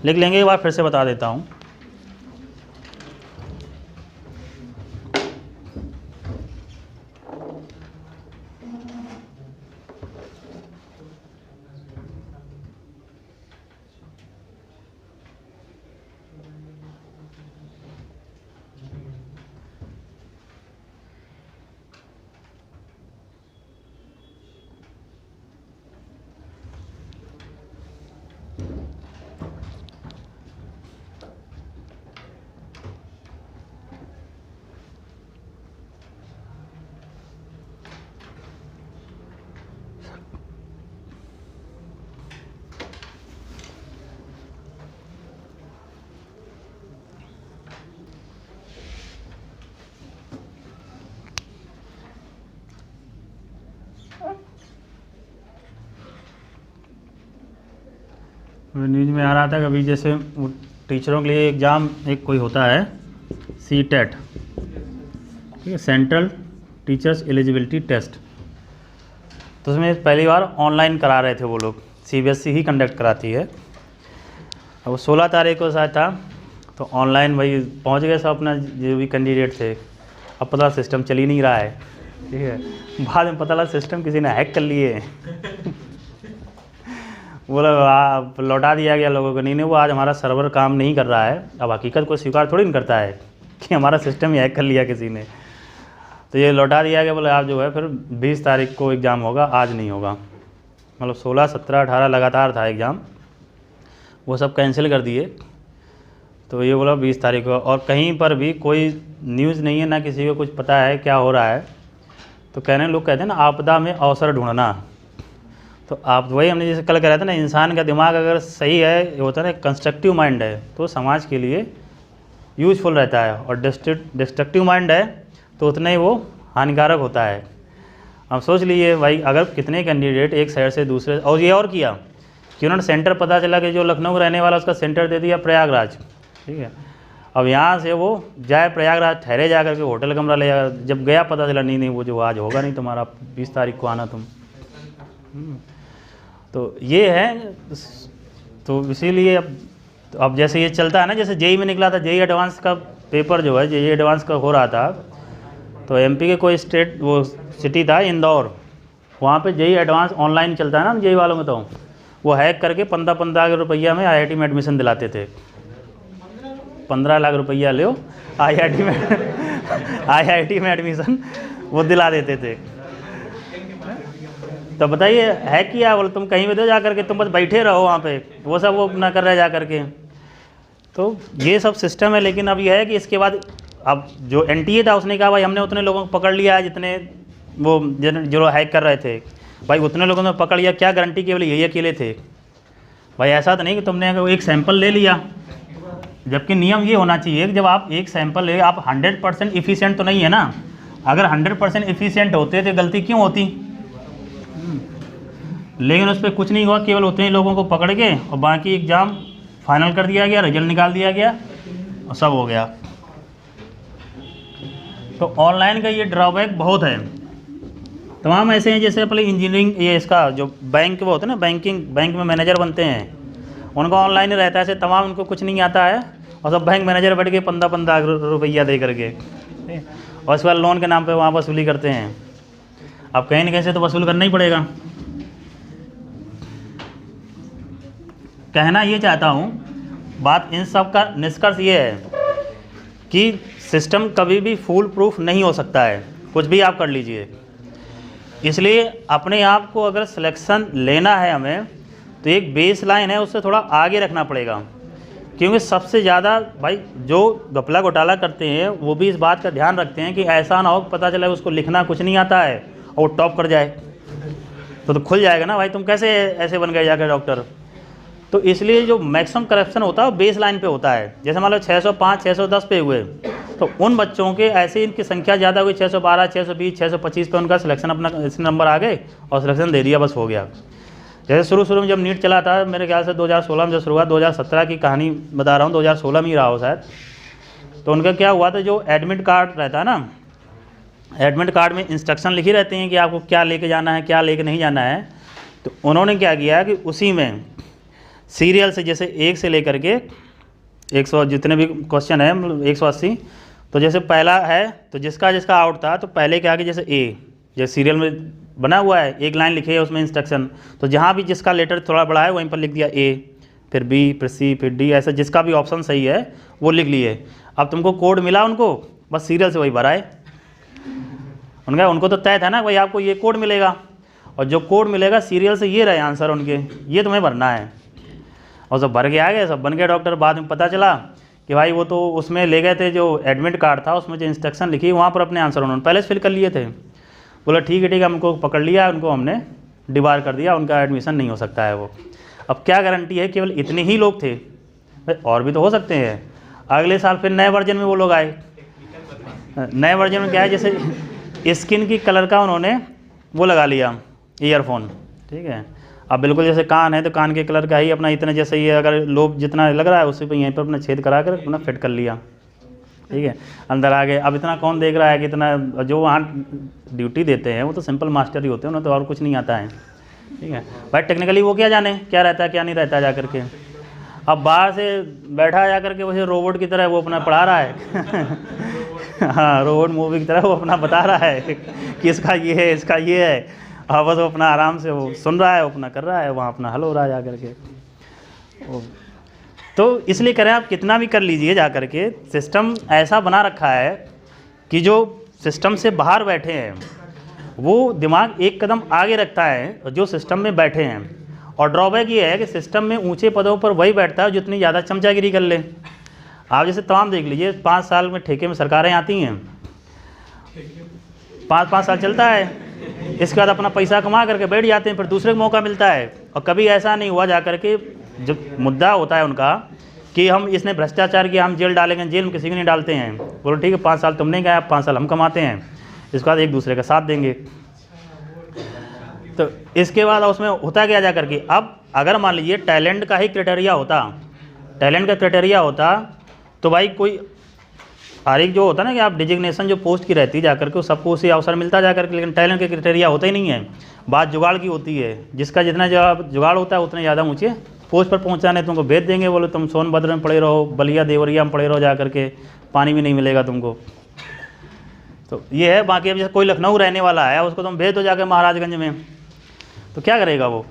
लिख लेंगे, एक बार फिर से बता देता हूँ। न्यूज़ में आ रहा था कभी, जैसे वो टीचरों के लिए एग्ज़ाम एक कोई होता है CTET, ठीक है, सेंट्रल टीचर्स एलिजिबिलिटी टेस्ट। तो उसमें पहली बार ऑनलाइन करा रहे थे वो लोग, CBSE ही कंडक्ट कराती है। अब 16 तारीख को शायद था, तो ऑनलाइन भाई पहुंच गए सब अपना जो भी कैंडिडेट थे। अब पता सिस्टम चल ही नहीं रहा है, ठीक है। बाद में पता लगा सिस्टम किसी ने हैक कर लिए बोला लौटा दिया गया लोगों को, नहीं वो आज हमारा सर्वर काम नहीं कर रहा है। अब हकीकत को स्वीकार थोड़ी नहीं करता है कि हमारा सिस्टम ही हैक कर लिया किसी ने, तो ये लौटा दिया गया। बोले आप जो है फिर 20 तारीख को एग्ज़ाम होगा, आज नहीं होगा। मतलब 16, 17, 18 लगातार था एग्ज़ाम, वो सब कैंसिल कर दिए। तो ये बोला 20 तारीख को, और कहीं पर भी कोई न्यूज़ नहीं है, ना किसी को कुछ पता है क्या हो रहा है। तो कहने लोग कहते हैं ना, आपदा में अवसर ढूंढना। तो आप वही हमने जैसे कल कह रहे थे ना, इंसान का दिमाग अगर सही है, ये होता है ना कंस्ट्रक्टिव माइंड है, तो समाज के लिए यूजफुल रहता है, और डिस्ट्रक्टिव माइंड है तो उतना ही वो हानिकारक होता है। अब सोच लीजिए भाई, अगर कितने कैंडिडेट एक शहर से दूसरे, और ये और किया कि उन्होंने सेंटर, पता चला कि जो लखनऊ रहने वाला उसका सेंटर दे दिया प्रयागराज, ठीक है। अब यहाँ से वो जाए प्रयागराज, ठहरे जा करके होटल कमरा ले जाकर, जब गया पता चला नहीं वो जो आज होगा नहीं तुम्हारा, 20 तारीख को आना तुम। तो ये है, तो इसीलिए अब जैसे ये चलता है ना, जैसे JEE में निकला था, JEE एडवांस का पेपर जो है, JEE एडवांस का हो रहा था, तो MP के कोई स्टेट वो सिटी था इंदौर, वहाँ पे JEE एडवांस ऑनलाइन चलता है ना JEE वालों में, तो वो हैक करके 15-15 लाख रुपया में IIT में एडमिशन दिलाते थे। 15 लाख रुपया लो, IIT में एडमिशन वो दिला देते थे। तो बताइए है क्या, बोले तुम कहीं भी दो जा करके, तुम बस बैठे रहो वहाँ पे, वो सब वो ना कर रहे जा करके। तो ये सब सिस्टम है। लेकिन अब ये है कि इसके बाद अब जो NTA था उसने कहा भाई हमने उतने लोगों को पकड़ लिया है जितने वो जो हैक कर रहे थे, भाई उतने लोगों ने पकड़ लिया, क्या गारंटी केवल यही अकेले थे। भाई ऐसा तो नहीं कि तुमने एक सैंपल ले लिया, जबकि नियम ये होना चाहिए कि जब आप एक सैंपल ले, आप 100% इफ़िशिएंट तो नहीं है ना। अगर 100% इफ़िशिएंट होते तो गलती क्यों होती। लेकिन उस पर कुछ नहीं हुआ, केवल उतने लोगों को पकड़ के और बाकी एग्ज़ाम फाइनल कर दिया गया, रिजल्ट निकाल दिया गया और सब हो गया। तो ऑनलाइन का ये ड्रॉबैक बहुत है। तमाम ऐसे हैं जैसे अपनी इंजीनियरिंग, ये इसका जो बैंक वो होता है ना, बैंक में मैनेजर बनते हैं, उनका ऑनलाइन ही रहता है। ऐसे तमाम उनको कुछ नहीं आता है और सब बैंक मैनेजर बैठ के 15-15 रुपया दे करके, और उसके बाद लोन के नाम पे वहाँ वसूली करते हैं। अब कहीं न कहीं से तो वसूल करना ही पड़ेगा। कहना ये चाहता हूँ, बात इन सब का निष्कर्ष ये है कि सिस्टम कभी भी फुल प्रूफ नहीं हो सकता है, कुछ भी आप कर लीजिए। इसलिए अपने आप को अगर सिलेक्शन लेना है हमें, तो एक बेस लाइन है उससे थोड़ा आगे रखना पड़ेगा। क्योंकि सबसे ज़्यादा भाई जो घपला घोटाला करते हैं वो भी इस बात का ध्यान रखते हैं कि ऐसा ना हो पता चला उसको लिखना कुछ नहीं आता है और वो टॉप कर जाए, तो खुल जाएगा ना भाई तुम कैसे ऐसे बन गए जाकर डॉक्टर। तो इसलिए जो मैक्सिमम करप्शन होता है वो बेस लाइन पे होता है। जैसे मान लो 605, 610 पे हुए, तो उन बच्चों के ऐसे इनकी संख्या ज़्यादा हुई, 612, 620, 625 पे उनका सिलेक्शन, अपना नंबर आ गए और सिलेक्शन दे दिया, बस हो गया। जैसे शुरू शुरू में जब नीट चला था, मेरे ख्याल से 2016 में जब शुरुआत, 2017 की कहानी बता रहा हूँ, 2016 में ही रहा हो शायद। तो उनका क्या हुआ था, जो एडमिट कार्ड रहता है ना, एडमिट कार्ड में इंस्ट्रक्शन लिखी रहती हैं कि आपको क्या लेके जाना है, क्या लेके नहीं जाना है। तो उन्होंने क्या किया कि उसी में सीरियल से, जैसे 1 से लेकर के 100 जितने भी क्वेश्चन है, मतलब 180, तो जैसे पहला है तो जिसका जिसका आउट था, तो पहले क्या कि जैसे ए, जैसे सीरियल में बना हुआ है, एक लाइन लिखी है उसमें इंस्ट्रक्शन, तो जहाँ भी जिसका लेटर थोड़ा बड़ा है वहीं पर लिख दिया ए, फिर बी, फिर सी, फिर डी, ऐसा जिसका भी ऑप्शन सही है वो लिख लिए। अब तुमको कोड मिला उनको, बस सीरियल से वही भराए। उनको तो तय था ना भाई आपको ये कोड मिलेगा, और जो कोड मिलेगा सीरियल से ये रहे आंसर उनके, ये तुम्हें भरना है। और सब भर के आ गए, सब बन गए डॉक्टर। बाद में पता चला कि भाई वो तो उसमें ले गए थे, जो एडमिट कार्ड था उसमें जो इंस्ट्रक्शन लिखी वहाँ पर अपने आंसर उन्होंने पहले से फिल कर लिए थे। बोला ठीक है हमको पकड़ लिया, उनको हमने डिबार कर दिया, उनका एडमिशन नहीं हो सकता है वो। अब क्या गारंटी है, केवल इतने ही लोग थे, और भी तो हो सकते हैं। अगले साल फिर नए वर्जन में वो लोग आए। नए वर्जन में क्या है, जैसे स्किन की कलर का उन्होंने वो लगा लिया ईयरफोन, ठीक है। अब बिल्कुल जैसे कान है तो कान के कलर का ही अपना इतना, जैसे ये अगर लोब जितना लग रहा है उसी पे यहीं पर अपना छेद करा कर अपना फिट कर लिया, ठीक है। अंदर आ गए। अब इतना कौन देख रहा है कि इतना, जो वहाँ ड्यूटी देते हैं वो तो सिंपल मास्टर ही होते हैं, उन्हें तो और कुछ नहीं आता है, ठीक है भाई। टेक्निकली वो क्या जाने क्या रहता है क्या नहीं रहता है जा करके। अब बाहर से बैठा जा करके वैसे रोबोट की तरह वो अपना पढ़ा रहा है हाँ, रोबोट मूवी की तरह वो अपना बता रहा है कि इसका ये है, इसका ये है। हाँ, बस वो अपना आराम से वो सुन रहा है, वो अपना कर रहा है, वहाँ अपना हल हो रहा है जा करके। तो इसलिए करें, आप कितना भी कर लीजिए जा करके, सिस्टम ऐसा बना रखा है कि जो सिस्टम से बाहर बैठे हैं वो दिमाग एक कदम आगे रखता है जो सिस्टम में बैठे हैं। और ड्रॉबैक ये है कि सिस्टम में ऊंचे पदों पर वही बैठता है जितनी ज़्यादा चमचागिरी कर ले। आप जैसे तमाम देख लीजिए, 5 साल में ठेके में सरकारें आती हैं, 5-5 साल चलता है, इसके बाद अपना पैसा कमा करके बैठ जाते हैं, फिर दूसरे को मौका मिलता है। और कभी ऐसा नहीं हुआ जा करके, जो मुद्दा होता है उनका कि हम इसने भ्रष्टाचार किया, हम जेल डालेंगे, जेल में किसी को नहीं डालते हैं। बोलो ठीक है, 5 साल तुमने गया, 5 साल हम कमाते हैं, इसके बाद एक दूसरे का साथ देंगे। तो इसके बाद उसमें होता क्या जा करके, अब अगर मान लीजिए टैलेंट का ही क्राइटेरिया होता, टैलेंट का क्राइटेरिया होता, तो भाई कोई हर एक जो होता ना कि आप डिजिग्नेशन जो पोस्ट की रहती जा करके सबको उसी अवसर मिलता जा करके, लेकिन टैलेंट का क्राइटेरिया होता ही नहीं है। बात जुगाड़ की होती है, जिसका जितना जुगाड़ होता है उतने ज़्यादा ऊँचे पोस्ट पर पहुँचाने तुमको भेज देंगे। बोलो तुम सोनभद्र में पड़े रहो, बलिया देवरिया में पड़े रहो जा करके, पानी भी नहीं मिलेगा तुमको। तो ये है। बाकी अब जैसे कोई लखनऊ रहने वाला है, उसको तुम भेज दो जाकर महाराजगंज में, तो क्या करेगा वो।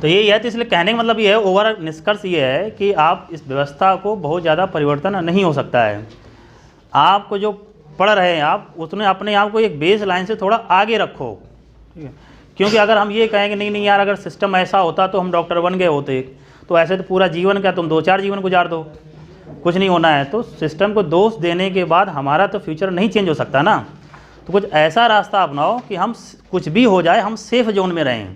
तो यही है। तो इसलिए कहने का मतलब ये है, ओवरऑल निष्कर्ष ये है कि आप इस व्यवस्था को बहुत ज़्यादा परिवर्तन नहीं हो सकता है। आपको जो पढ़ रहे हैं आप, उसने अपने आप को एक बेस लाइन से थोड़ा आगे रखो, ठीक है। क्योंकि अगर हम ये कहें कि नहीं यार, अगर सिस्टम ऐसा होता तो हम डॉक्टर बन गए होते, तो ऐसे तो पूरा जीवन का तुम 2-4 जीवन गुजार दो, कुछ नहीं होना है। तो सिस्टम को दोष देने के बाद हमारा तो फ्यूचर नहीं चेंज हो सकता ना। तो कुछ ऐसा रास्ता अपनाओ कि हम कुछ भी हो जाए हम सेफ जोन में रहें।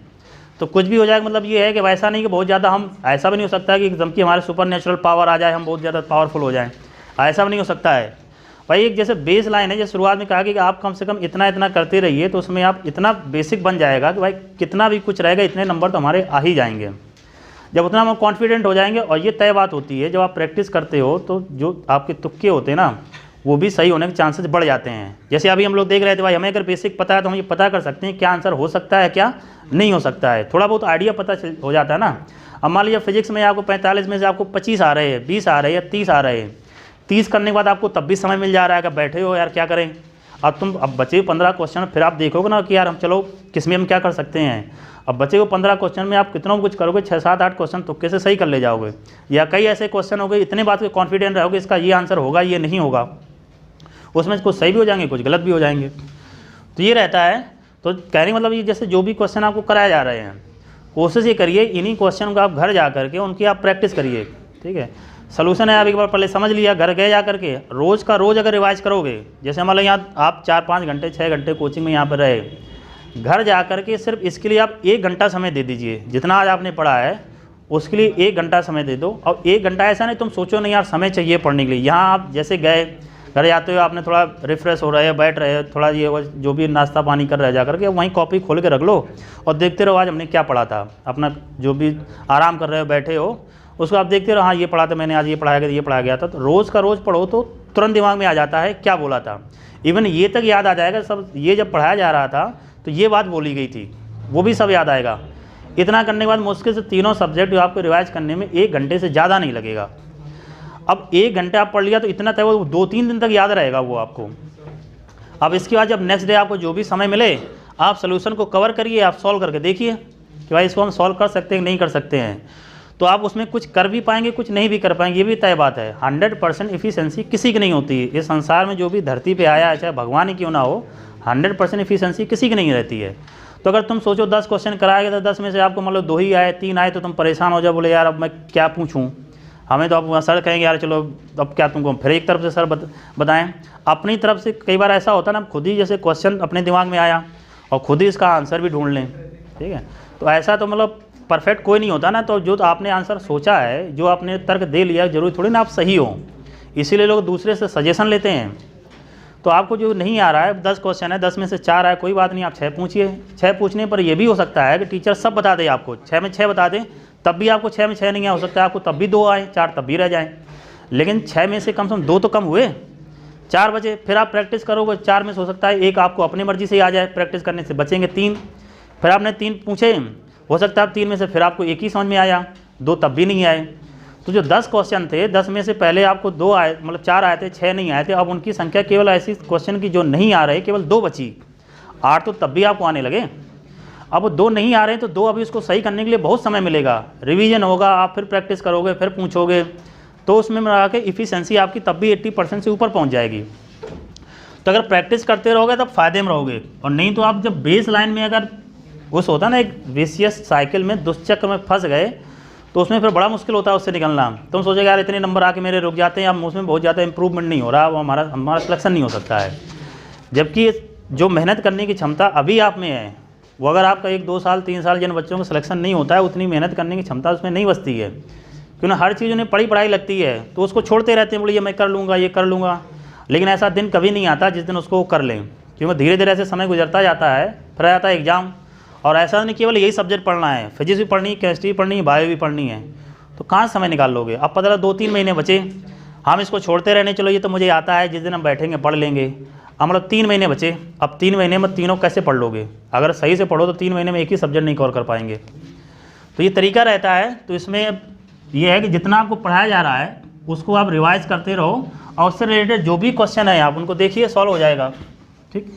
तो कुछ भी हो जाए मतलब ये है कि वैसा नहीं कि बहुत ज़्यादा, हम ऐसा भी नहीं हो सकता कि एकदम कि हमारे सुपर नेचुरल पावर आ जाए, हम बहुत ज़्यादा पावरफुल हो जाएं, ऐसा भी नहीं हो सकता है भाई। एक जैसे बेस लाइन है, जैसे शुरुआत में कहा कि आप कम से कम इतना इतना करते रहिए, तो उसमें आप इतना बेसिक बन जाएगा कि भाई कितना भी कुछ रहेगा इतने नंबर तो हमारे आ ही जाएंगे। जब उतना हम कॉन्फिडेंट हो जाएंगे, और ये तय बात होती है जब आप प्रैक्टिस करते हो तो जो आपके तुक्के होते हैं ना, वो भी सही होने के चांसेस बढ़ जाते हैं। जैसे अभी हम लोग देख रहे थे भाई, हमें अगर बेसिक पता है तो हम ये पता कर सकते हैं क्या आंसर हो सकता है क्या नहीं हो सकता है, थोड़ा बहुत आइडिया पता हो जाता है ना। अब मान लीजिए फिजिक्स में आपको 45 में से आपको 25 आ रहे हैं, 20 आ रहे हैं या 30 आ रहे हैं, 30 करने के बाद आपको तब भी समय मिल जा रहा है कि बैठे हो यार क्या करें। अब बचे 15 क्वेश्चन, फिर आप देखोगे ना कि यार हम चलो किसमें हम क्या कर सकते हैं। अब बचे को 15 क्वेश्चन में आप कितना कुछ करोगे, 6-7-8 क्वेश्चन तुक्के से सही कर ले जाओगे, या कई ऐसे क्वेश्चन हो गए इतने बात के कॉन्फिडेंट रहोगे इसका ये आंसर होगा ये नहीं होगा, उसमें कुछ सही भी हो जाएंगे कुछ गलत भी हो जाएंगे। तो ये रहता है। तो कहने का मतलब ये जैसे जो भी क्वेश्चन आपको कराए जा रहे हैं, कोशिश ये करिए इन्हीं क्वेश्चन को आप घर जा करके उनकी आप प्रैक्टिस करिए, ठीक है। सलूशन है, आप एक बार पहले समझ लिया, घर गए जा करके रोज़ का रोज़ अगर रिवाइज करोगे, जैसे हमारे यहाँ आप 4-5 घंटे 6 घंटे कोचिंग में यहाँ पर रहे, घर जा करके सिर्फ इसके लिए आप 1 घंटा समय दे दीजिए। जितना आज आपने पढ़ा है उसके लिए 1 घंटा समय दे दो। और 1 घंटा ऐसा नहीं तुम सोचो नहीं यार समय चाहिए पढ़ने के लिए। यहाँ आप जैसे गए, घर जाते हुए आपने थोड़ा रिफ्रेश हो रहे हैं, बैठ रहे हैं, थोड़ा ये जो भी नाश्ता पानी कर रहे हैं, जा करके वहीं कॉपी खोल के रख लो और देखते रहो आज हमने क्या पढ़ा था। अपना जो भी आराम कर रहे हो, बैठे हो, उसको आप देखते रहो, हाँ ये पढ़ा था मैंने, आज ये पढ़ाया गया, ये पढ़ाया गया था। तो रोज़ का रोज़ पढ़ो तो तुरंत दिमाग में आ जाता है क्या बोला था। इवन ये तक याद आ जाएगा सब, ये जब पढ़ाया जा रहा था तो ये बात बोली गई थी, वो भी सब याद आएगा। इतना करने के बाद मुश्किल से तीनों सब्जेक्ट आपको रिवाइज करने में 1 घंटे से ज़्यादा नहीं लगेगा। अब 1 घंटे आप पढ़ लिया तो इतना तय, वो 2-3 दिन तक याद रहेगा वो आपको। अब इसके बाद जब नेक्स्ट डे आपको जो भी समय मिले, आप सोल्यूशन को कवर करिए, आप सॉल्व करके देखिए कि भाई इसको हम सॉल्व कर सकते हैं नहीं कर सकते हैं। तो आप उसमें कुछ कर भी पाएंगे, कुछ नहीं भी कर पाएंगे, ये भी तय बात है। 100% इफ़िशेंसी किसी की नहीं होती है। इस संसार में जो भी धरती पे आया है, चाहे भगवान ही क्यों ना हो, 100% इफ़िशेंसी किसी की नहीं रहती है। तो अगर तुम सोचो 10 क्वेश्चन कराएगा तो 10 में से आपको मतलब 2 ही आए, 3 आए, तो तुम परेशान हो जाओ, बोले यार अब मैं क्या पूछूं। हमें तो अब सर कहेंगे यार चलो अब क्या तुमको फिर एक तरफ से सर बताएं। अपनी तरफ से कई बार ऐसा होता है ना, खुद ही जैसे क्वेश्चन अपने दिमाग में आया और खुद ही इसका आंसर भी ढूंढ लें, ठीक है। तो ऐसा तो मतलब परफेक्ट कोई नहीं होता ना। तो जो आपने आंसर सोचा है, जो आपने तर्क दे लिया, जरूरी थोड़ी ना आप सही हो, इसीलिए लोग दूसरे से सजेशन लेते हैं। तो आपको जो नहीं आ रहा है, 10 क्वेश्चन है, 10 में से 4 आए, कोई बात नहीं, आप 6 पूछिए। 6 पूछने पर यह भी हो सकता है कि टीचर सब बता दे आपको, 6 में 6 बता दें, तब भी आपको 6 में 6 नहीं आ, हो सकता है आपको तब भी 2 आए, 4 तब भी रह जाएँ। लेकिन 6 में से कम 2 तो कम हुए, 4 बचे। फिर आप प्रैक्टिस करोगे, 4 में से हो सकता है 1 आपको अपनी मर्जी से आ जाए, प्रैक्टिस करने से बचेंगे 3। फिर आपने 3 पूछे, हो सकता है 3 में से फिर आपको 1 ही समझ में आया, 2 तब भी नहीं आए। तो जो 10 क्वेश्चन थे, 10 में से पहले आपको 2 आए, मतलब 4 आए थे, 6 नहीं आए थे। अब उनकी संख्या केवल ऐसी क्वेश्चन की जो नहीं आ रहे, केवल 2 बची। 8 तो तब भी आपको आने लगे। अब 2 नहीं आ रहे तो 2 अभी उसको सही करने के लिए बहुत समय मिलेगा, रिवीजन होगा, आप फिर प्रैक्टिस करोगे, फिर पूछोगे, तो उसमें मिला के इफ़िशेंसी आपकी तब भी 80% से ऊपर पहुँच जाएगी। तो अगर प्रैक्टिस करते रहोगे तब फायदे में रहोगे, और नहीं तो आप जब बेस लाइन में अगर उस होता ना एक विशियस साइकिल में, दुष्चक्र में फंस गए, तो उसमें फिर बड़ा मुश्किल होता है उससे निकलना। तुम सोचेगा यार इतने नंबर आके मेरे रुक जाते हैं, अब उसमें बहुत ज़्यादा इंप्रूवमेंट नहीं हो रहा, वो हमारा सिलेक्शन नहीं हो सकता है। जबकि जो मेहनत करने की क्षमता अभी आप में है, वो अगर आपका 1, 2 साल, 3 साल जिन बच्चों का सिलेक्शन नहीं होता है, उतनी मेहनत करने की क्षमता उसमें नहीं बचती है। क्योंकि हर चीज़ उन्हें पढ़ाई लगती है, तो उसको छोड़ते रहते हैं, बोले ये मैं कर लूँगा, ये कर लूँगा। लेकिन ऐसा दिन कभी नहीं आता जिस दिन उसको कर लें, क्योंकि धीरे धीरे ऐसे समय गुजरता जाता है, फिर आता है एग्ज़ाम। और ऐसा नहीं केवल यही सब्जेक्ट पढ़ना है, फिजिक्स भी पढ़नी है, केमिस्ट्री भी पढ़नी है, बायो भी पढ़नी है, तो कहाँ समय निकाल लोगे। अब पता 2-3 महीने बचे, हम इसको छोड़ते रहने, चलो ये तो मुझे आता है, जिस दिन हम बैठेंगे पढ़ लेंगे। अब मतलब 3 महीने बचे, अब 3 महीने में तीनों कैसे पढ़ लोगे। अगर सही से पढ़ो तो 3 महीने में एक ही सब्जेक्ट नहीं कवर कर पाएंगे। तो ये तरीका रहता है। तो इसमें ये है कि जितना आपको पढ़ाया जा रहा है उसको आप रिवाइज करते रहो, और उससे रिलेटेड जो भी क्वेश्चन है आप उनको देखिए, सॉल्व हो जाएगा। ठीक,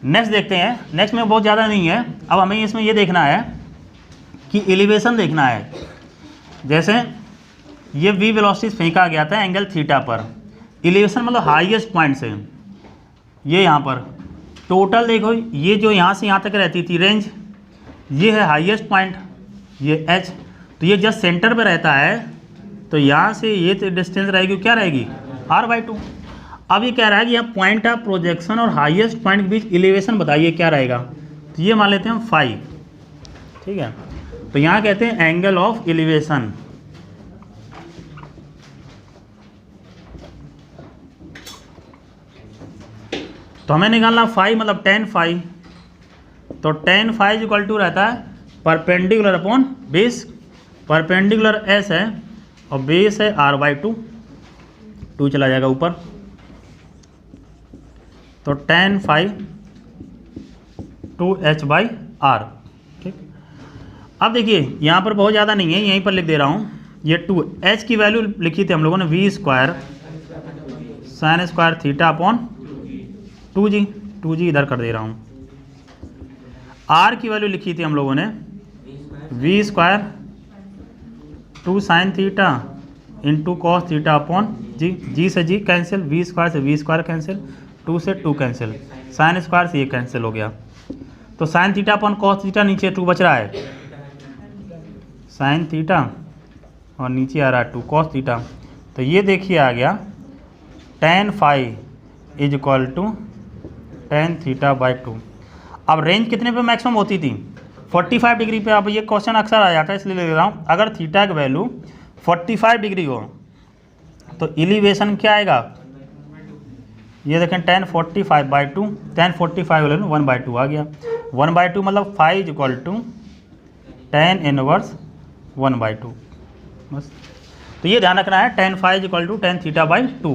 नेक्स्ट देखते हैं। नेक्स्ट में बहुत ज़्यादा नहीं है, अब हमें इसमें ये देखना है कि एलिवेशन देखना है। जैसे ये वी वेलोसिटी फेंका गया था एंगल थीटा पर, एलिवेशन मतलब हाईएस्ट पॉइंट से, ये यहाँ पर टोटल देखो, ये जो यहाँ से यहाँ तक रहती थी रेंज, ये है हाईएस्ट पॉइंट, ये h, तो ये जस्ट सेंटर पे रहता है, तो यहाँ से ये तो डिस्टेंस रहेगी, क्या रहेगी, r/2। अब ये कह रहा है कि यहाँ पॉइंट ऑफ प्रोजेक्शन और हाईएस्ट पॉइंट के बीच एलिवेशन बताइए क्या रहेगा। तो ये मान लेते हैं हम फाई, ठीक है। तो यहाँ कहते हैं एंगल ऑफ एलिवेशन। तो हमें निकालना फाई मतलब tan फाई, तो tan फाई इक्वल टू रहता है perpendicular upon base, perpendicular s है और बेस है r/2, 2 चला जाएगा ऊपर, तो tan फाई 2h/r। ठीक, अब देखिए यहाँ पर बहुत ज़्यादा नहीं है, यहीं पर लिख दे रहा हूँ, ये 2 h की वैल्यू लिखी थी हम लोगों ने v² sin² theta upon 2g इधर कर दे रहा हूँ। r की वैल्यू लिखी थी हम लोगों ने v² 2 sin theta into cos theta upon g से g कैंसिल, v² से v² कैंसिल, 2 से 2 कैंसिल, sin² से ये कैंसिल हो गया। तो sin theta upon cos theta, नीचे 2 बच रहा है, sin थीटा और नीचे आ रहा है 2 कॉस थीटा। तो ये देखिए आ गया tan phi is equal to tan θ/2। अब रेंज कितने पे मैक्सिमम होती थी, 45 डिग्री पे। अब ये क्वेश्चन अक्सर आ जाता है इसलिए ले रहा हूँ, अगर थीटा की वैल्यू 45 डिग्री हो तो एलिवेशन क्या आएगा, ये देखें tan 45/2, tan 45 वाले 1/2 आ गया। 1/2 मतलब 5 = tan इनवर्स 1/2। बस तो ये ध्यान रखना है tan 5 = tan θ/2।